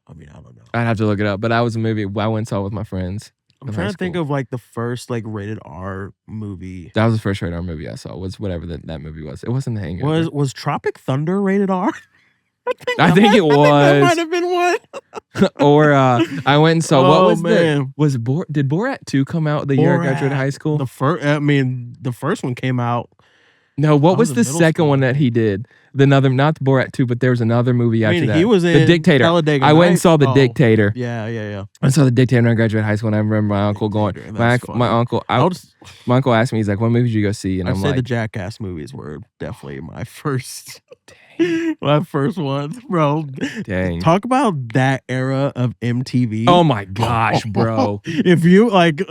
I mean, I don't know. I'd have to look it up, but that was a movie I went and saw with my friends. I'm trying to think of like the first like rated R movie. That was the first rated R movie I saw, was whatever that movie was. It wasn't The Hangover. Was Tropic Thunder rated R? I think it was. That might have been one. Or I went and saw did Borat 2 come out the year I graduated high school? The first one came out. No, what was in the middle second school. one that he did? Not the Borat 2, but there was another movie after that. He was in The Dictator. Talladega I went and Nights. saw The Dictator. Yeah. I saw The Dictator when I graduated high school, and I remember my uncle going. My uncle asked me, he's like, "What movie did you go see?" And I'd I'm say like, the Jackass movies were definitely my first. My first ones, bro. Dang. Talk about that era of MTV. Oh my gosh, bro. If you like,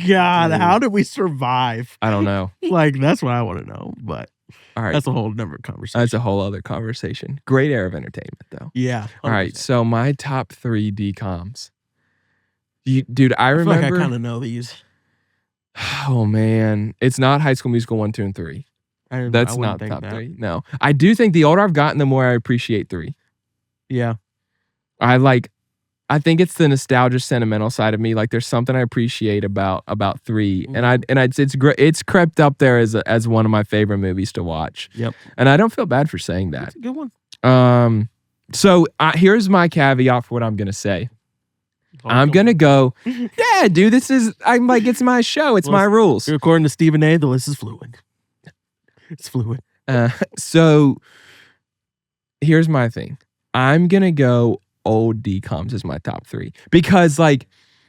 God, how did we survive? I don't know. Like, that's what I want to know. But All right. that's a whole different conversation. That's a whole other conversation. Great era of entertainment, though. Yeah. 100%. All right. So my top 3 DComs. Dude, I I feel remember. like I kind of know these. Oh man, it's not High School Musical 1, 2, and 3. That's not top 3. No, I do think the older I've gotten, the more I appreciate 3. Yeah. I think it's the nostalgia, sentimental side of me. Like, there's something I appreciate about 3, and it's crept up there as one of my favorite movies to watch. Yep. And I don't feel bad for saying that. That's a good one. So here's my caveat for what I'm gonna say. I'm gonna go. Yeah, dude. I'm like, it's my show. It's my rules. According to Stephen A., the list is fluid. It's fluid. So here's my thing. I'm gonna go old DComs as my top 3 because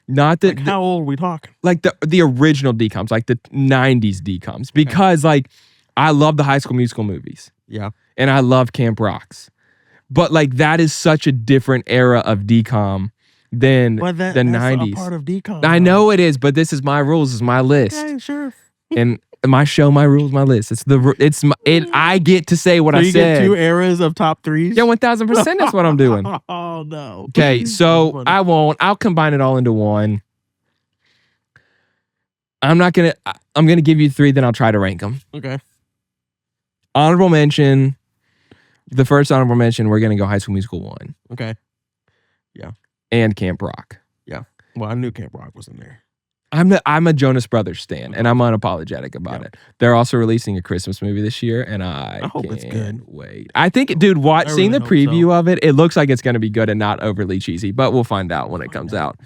not that How old are we talking? like the original DComs, like the 90s DComs, because I love the High School Musical movies. Yeah. And I love Camp Rocks, but that is such a different era of DCom than the 90s. A part of DCOM. I know it is, but this is my rules. This is my list. Okay, sure. And my show, my rules, my list. I get to say what So I you said. get 2 eras of top 3s? Yeah, 1000%. That's what I'm doing. Oh no. Okay, so Funny. I won't. I'll combine it all into one. I'm gonna give you 3, then I'll try to rank them. Okay. Honorable mention. The first honorable mention, we're gonna go High School Musical 1 Okay. and Camp Rock. Yeah. Well, I knew Camp Rock was in there. I'm a Jonas Brothers stan, and I'm unapologetic about it. They're also releasing a Christmas movie this year, and I hope can't it's good. wait. I think, dude, seeing really the hope preview of it looks like it's going to be good and not overly cheesy, but we'll find out when it comes out.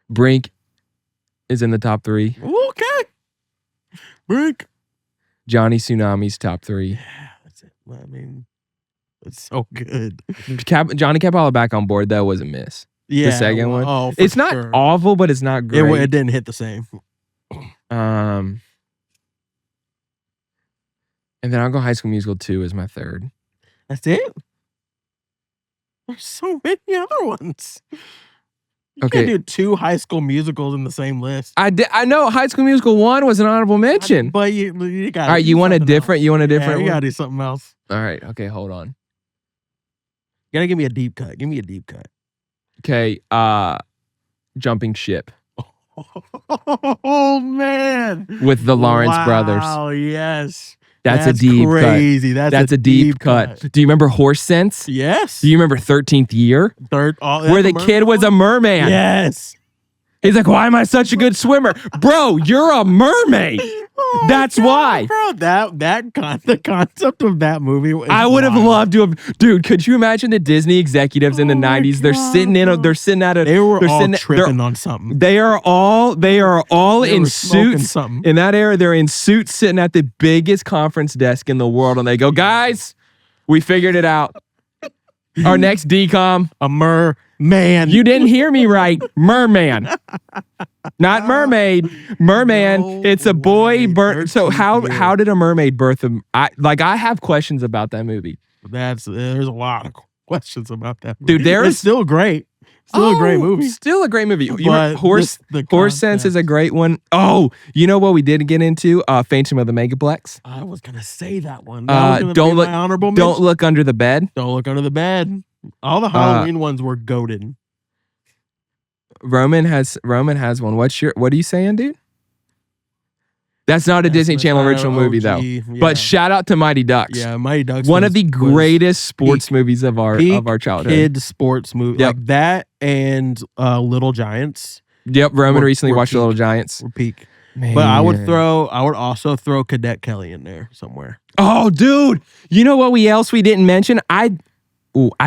Brink is in the top 3. Okay. Brink. Johnny Tsunami's top 3. Yeah, that's it. I mean, it's so good. Johnny Capella back on board, though, was a miss. Yeah. The second one. Oh, It's not sure. awful, but it's not great. It didn't hit the same. And then I'll go High School Musical 2 as my 3rd. That's it? There's so many other ones. You can't Okay. do 2 High School Musicals in the same list. I know High School Musical 1 was an honorable mention. But you gotta All right, do you want a something different else. you want a Yeah, different you one? gotta do something else. All right. Okay, hold on. You gotta give me a deep cut. Give me a deep cut. Okay, Jumping Ship Oh man. with the Lawrence brothers. Wow, yes. That's a deep crazy. cut. That's a deep cut. Do you remember Horse Sense? Yes. Do you remember 13th Year? Where the kid was a merman. Yes. He's like, why am I such a good swimmer? Bro, you're a mermaid. Oh, That's God, why. bro. The concept of that movie. I would have loved to have, dude. Could you imagine the Disney executives in the Oh my '90s? They're God, sitting bro. they're sitting at a. They were they're all sitting, tripping on something. They are all They in were smoking suits. something. In that era, they're in suits, sitting at the biggest conference desk in the world, and they go, "Guys, we figured it out. Our next decom, A merman. you didn't hear me right, merman." Not mermaid, merman. No It's a boy way. birth. So 13th Year. how did a mermaid birth him? I have questions about that movie. There's a lot of questions about that movie. Dude, it's still great. Still a great movie. Still a great movie. You But remember the Horse Sense is a concept. great one. Oh, you know what we did get into? Phantom of the Megaplex. I was gonna say that one. That was gonna Don't be look. my honorable Don't mention. look under the bed. Don't look under the bed. All the Halloween ones were goated. Roman has one. What are you saying, dude? That's not a Disney Channel original movie though. But shout out to Mighty Ducks. yeah, Mighty Ducks. One of the was greatest sports peak- movies of our childhood. kid sports movie Yep. like that and Little Giants Yep, Roman were- recently were watched peak. Little Giants. were peak. But I would Man. also throw Cadet Kelly in there somewhere. Oh, dude. You know what we didn't mention? I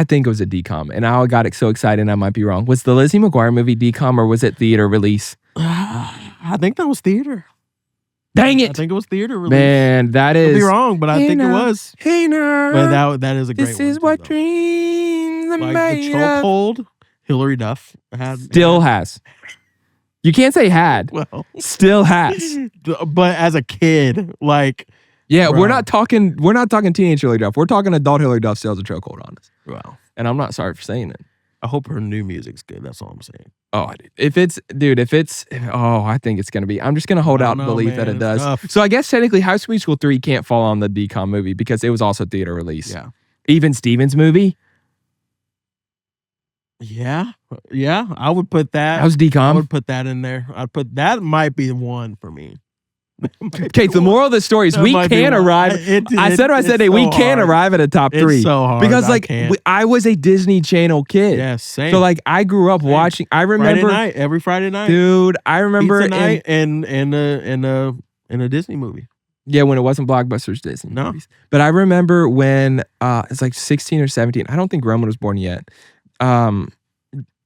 think it was a decom, and I got so excited I might be wrong. Was the Lizzie McGuire movie decom or was it theater release? I think that was theater. Dang I it. think it was theater release. Man, that Could is. be wrong, but I Hey think it now. was. Hey, now. But that is a great This one. is too, what though. dreams are Like the made of. chokehold, Hillary Duff had Still has. You can't say had. well, Still has. but as a kid, like Yeah, Bro. we're not talking teenage Hillary Duff. We're talking adult Hillary Duff still has a chokehold on us. wow. And I'm not sorry for saying it. I hope her new music's good. That's all I'm saying. Oh, I think it's gonna be. I'm just gonna hold I out don't know, belief man, that it it's does. tough. So I guess technically High School Musical 3 can't fall on the decom movie because it was also theater release. Yeah. Even Stevens movie, Yeah. Yeah. I would put that. that was I decom. would put that in there. I'd put that might be one for me. Okay, the moral of the story is That we might be can one. arrive. I said It's it. We so can hard. arrive at a top It's 3 so hard. because I like can't. I was a Disney Channel kid. Yeah, same. So like I grew up Same. watching. I Friday remember, night, every Friday night. dude. I remember Pizza in, night in a Disney movie. yeah, when it wasn't Blockbusters Disney No. movies. But I remember when it's like 16 or 17. I don't think Roman was born yet.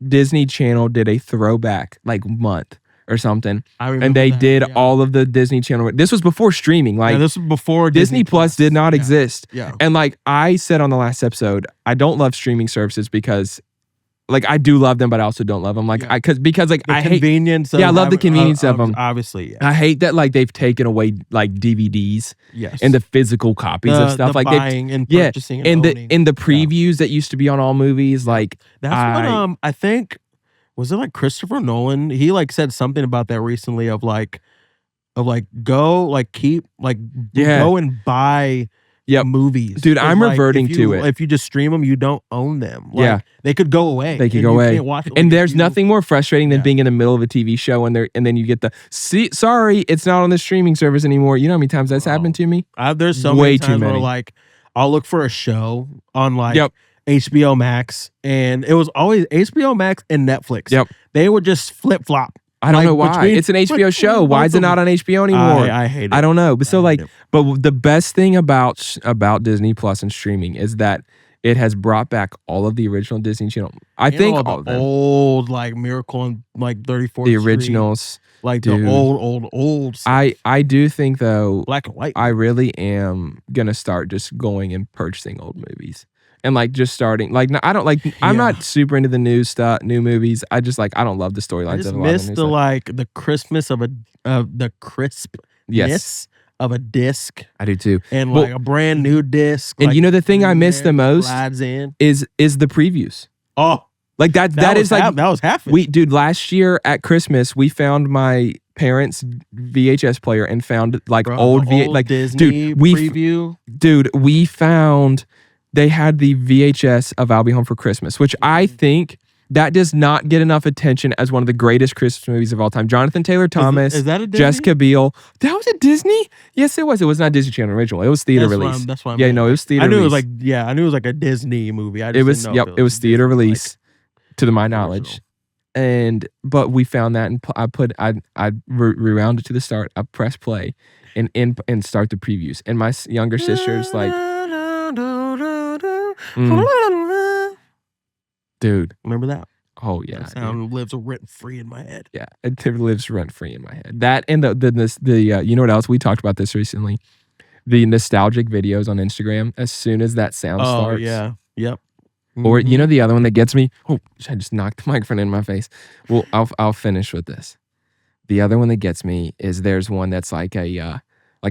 Disney Channel did a throwback like month or something, I remember and they that, did yeah. all of the Disney Channel. This was before streaming. Like Yeah, this was before Disney Plus did not Yeah. exist. Yeah. And like I said on the last episode, I don't love streaming services because like I do love them, but I also don't love them. Like Yeah. because like The I hate convenience. Yeah, I love the convenience of 'em. Obviously, yeah. I hate that like they've taken away like DVDs Yes. and the physical copies of stuff. The like they buying and yeah, purchasing and in the owning. in the previews that used to be on all movies. Like That's what I think was it like Christopher Nolan? He like said something about that recently of go like keep like Yeah. go and buy Yep. movies. Dude, 'Cause, I'm like, reverting if you- to it. If you just stream them, you don't own them. Like, Yeah. they could go away. They could and go you away. can't watch it. Like, and if there's you- nothing more frustrating than Yeah. being in the middle of a TV show and then you get the sorry, it's not on the streaming service anymore. You know how many times that's Wow. happened to me? There's so way many too times where many. like I'll look for a show on like Yep. HBO Max, and it was always HBO Max and Netflix. Yep. They would just flip flop. I don't Like, know why. between- It's an HBO like, show. Why is it both of not them. on HBO anymore? I hate it. I don't know. But so I like hate it. but the best thing about Disney Plus and streaming is that it has brought back all of the original Disney Channel. I And think all all the of them. old like Miracle on like 34th The Street, originals. like dude. the old stuff. I do think though black and white. I really am gonna start just going and purchasing old movies. And like just starting like I don't like I'm Yeah. not super into the new movies. I just like I don't love the I storylines just of a lot of miss the new the stuff. like the crispness of the crispness Yes, of a disc I do too. and Well, like a brand new disc. And like, you know the thing I in miss there, the most slides in. is the previews. Oh, Like that is like that was half it. dude, last year at Christmas, we found my parents' VHS player and found like Bro, old the like Disney preview. we found they had the VHS of I'll Be Home for Christmas, which I think that does not get enough attention as one of the greatest Christmas movies of all time. Jonathan Taylor Thomas, Is that a Disney? Jessica Biel. That was a Disney? Yes, it was. It was not Disney Channel original. It was theater release. That's what I yeah, meant. no, it was theater I knew release. I knew it was like a Disney movie. I just It was didn't know if it was theater Disney, release to my knowledge. original. But we found that and I rewound it to the start. I press play and start the previews. And my younger sister's like, dude, remember that? oh yeah, That sound lives rent free in my head. yeah, it lives rent free in my head. That and the you know what else we talked about this recently? The nostalgic videos on Instagram. As soon as that sound starts, yeah, yep. or you know the other one that gets me. Oh, I just knocked the microphone in my face. Well, I'll finish with this. The other one that gets me is there's one that's like a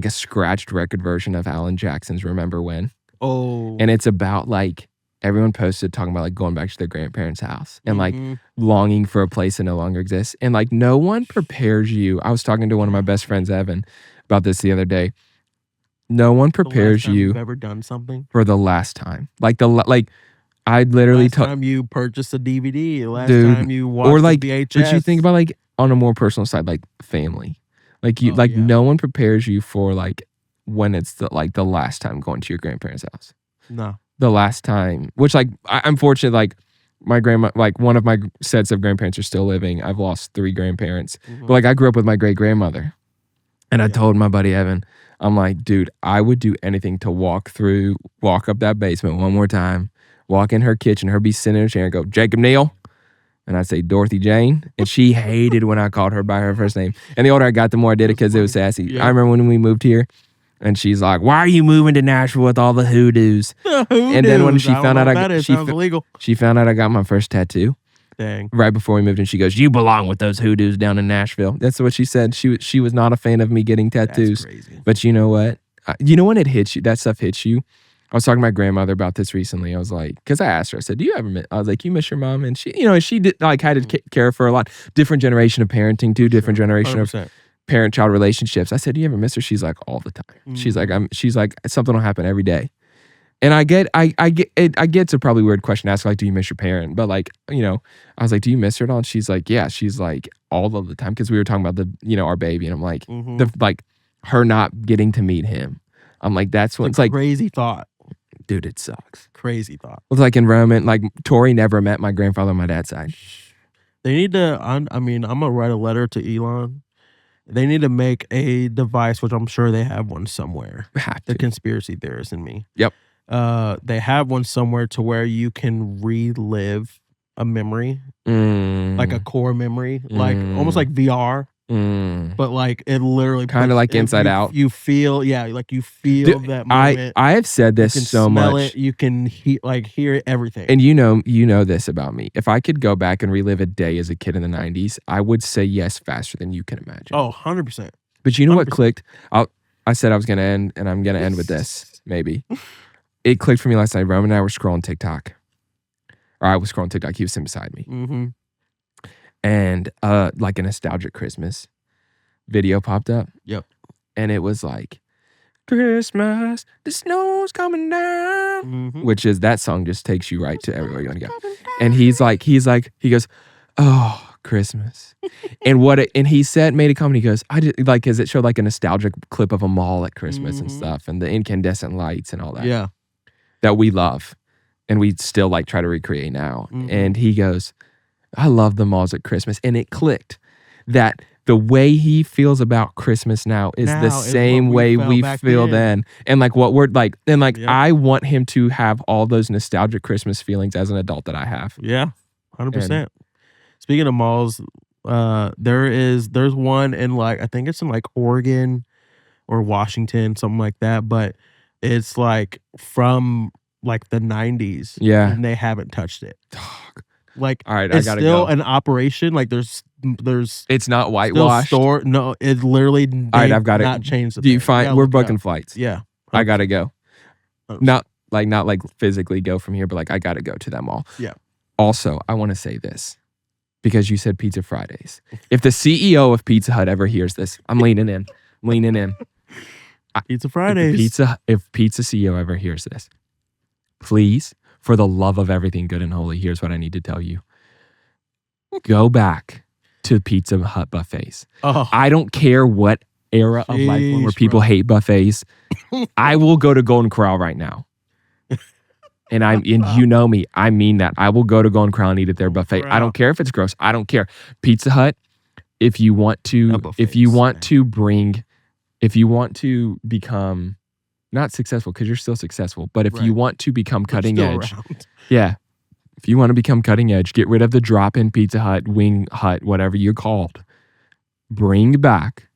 scratched record version of Alan Jackson's "Remember When," and it's about like everyone posted talking about like going back to their grandparents' house and like longing for a place that no longer exists, and like no one prepares you. I was talking to one of my best friends, Evan, about this the other day. No one prepares you You've ever done something for the last time, like. I literally last time you purchased a DVD, the last time you watched or like, a VHS. but you think about like on a more personal side, like family, like you, no one prepares you for like when it's the last time going to your grandparents' house. No, the last time, which like I'm fortunate, like my grandma, like one of my sets of grandparents are still living. I've lost 3 grandparents, but like I grew up with my great grandmother, and I told my buddy Evan, I'm like, dude, I would do anything to walk up that basement one more time. Walk in her kitchen, her be sitting in her chair and go, Jacob Neal. And I'd say Dorothy Jane. And she hated when I called her by her first name. And the older I got, the more I did it because it was sassy. Yeah. I remember when we moved here and she's like, why are you moving to Nashville with all the hoodoos? And then when she found out she found out I got my first tattoo. Dang. Right before we moved in, she goes, you belong with those hoodoos down in Nashville. That's what she said. She was not a fan of me getting tattoos. That's crazy. But you know what? You know when it hits you, that stuff hits you. I was talking to my grandmother about this recently. I was like, because I asked her, I said, do you ever miss, I was like, you miss your mom? And she, she did like had to care for a lot. Different generation of parenting too, different generation 100%. of parent-child relationships. I said, do you ever miss her? She's like, all the time. She's like, something will happen every day. And I get it's a probably weird question to ask, like, do you miss your parent? But like, I was like, do you miss her at all? And she's like, yeah. She's like, all of the time. Because we were talking about our baby. And I'm like, her not getting to meet him. I'm like, that's when it's like crazy thought. Dude, it sucks. Crazy thought. It's like in Roman, like Tori never met my grandfather on my dad's side. They need to, I'm going to write a letter to Elon. They need to make a device, which I'm sure they have one somewhere. The conspiracy theorist in me. Yep. They have one somewhere to where you can relive a memory, like a core memory, like almost like VR. But like it literally kind of like Inside Out. You feel, like you feel that moment. I have said this you can so smell much. It, you can hear everything. And you know this about me. If I could go back and relive a day as a kid in the 90s, I would say yes faster than you can imagine. Oh, 100%. But you know what clicked? I said I was gonna end, and I'm gonna end with this. Maybe it clicked for me last night. Roman and I were scrolling TikTok, or I was scrolling TikTok. He was sitting beside me. And like a nostalgic Christmas video popped up. Yep. And it was like, Christmas, the snow's coming down. Which is, that song just takes you right to everywhere you want to go. And he goes, oh, Christmas. And he made a comment, he goes, I just like, cause it showed like a nostalgic clip of a mall at Christmas and stuff, and the incandescent lights and all that. Yeah. That we love. And we still like try to recreate now. And he goes, I love the malls at Christmas. And it clicked that the way he feels about Christmas now is the same way we feel then. And like what we're like, and like, I want him to have all those nostalgic Christmas feelings as an adult that I have. Yeah, 100%. Speaking of malls, there's one in like, I think it's in like Oregon or Washington, something like that. But it's like from like the 90s. Yeah. And they haven't touched it. Like, all right, it's I gotta still go. an operation. Like there's it's not whitewashed. No, it literally all right, I've got not it. changed. Do you find we're booking flights? Yeah, 100%. I gotta go. Not like physically go from here, but like I gotta go to that mall. Yeah. Also, I want to say this because you said Pizza Fridays. If the CEO of Pizza Hut ever hears this, I'm leaning in. Pizza If Fridays. Pizza CEO ever hears this, please, for the love of everything good and holy, here's what I need to tell you. Go back to Pizza Hut buffets. Oh, I don't care what era of life we're in where Sheesh, people bro. hate buffets. I will go to Golden Corral right now. And you know me, I mean that. I will go to Golden Corral and eat at their Golden buffet. I Corral. don't care if it's gross. I don't care. Pizza Hut, if you want That buffet to become not successful, because you're still successful, but if you Right. want to become They're cutting still edge, around. yeah. If you want to become cutting edge, get rid of the drop-in Pizza Hut, Wing Hut, whatever you're called. Bring back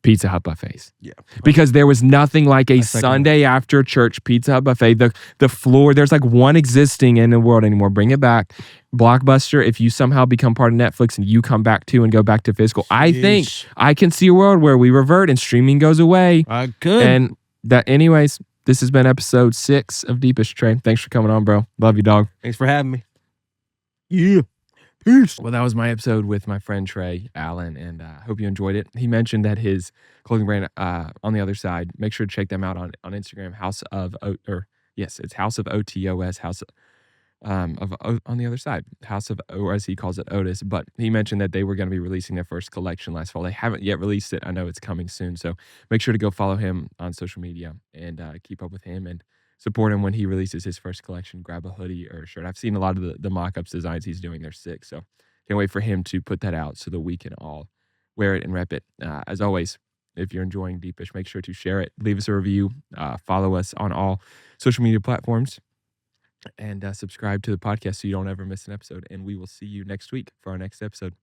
Pizza Hut buffets. Yeah. Because there was nothing like a I second that. Sunday after church Pizza Hut buffet. The floor, there's like one existing in the world anymore. Bring it back. Blockbuster, if you somehow become part of Netflix and you come back too and go back to physical, I think Sheesh. I can see a world where we revert and streaming goes away. Good. And that, anyways, this has been episode 6 of Deepest Train. Thanks for coming on, bro. Love you, dog. Thanks for having me. Yeah. Peace. Well, that was my episode with my friend Trea Allen, and I hope you enjoyed it. He mentioned that his clothing brand, On the Other Side, make sure to check them out on Instagram. It's House of OTOS, On the Other Side, House of, or as he calls it, Otis. But he mentioned that they were going to be releasing their first collection last fall. They haven't yet released it. I know it's coming soon, so make sure to go follow him on social media and keep up with him and support him when he releases his first collection. Grab a hoodie or a shirt. I've seen a lot of the mock-ups designs he's doing. They're sick. So can't wait for him to put that out so that we can all wear it and rep it. As always, if you're enjoying Deepish, make sure to share it. Leave us a review. Follow us on all social media platforms. And subscribe to the podcast so you don't ever miss an episode. And we will see you next week for our next episode.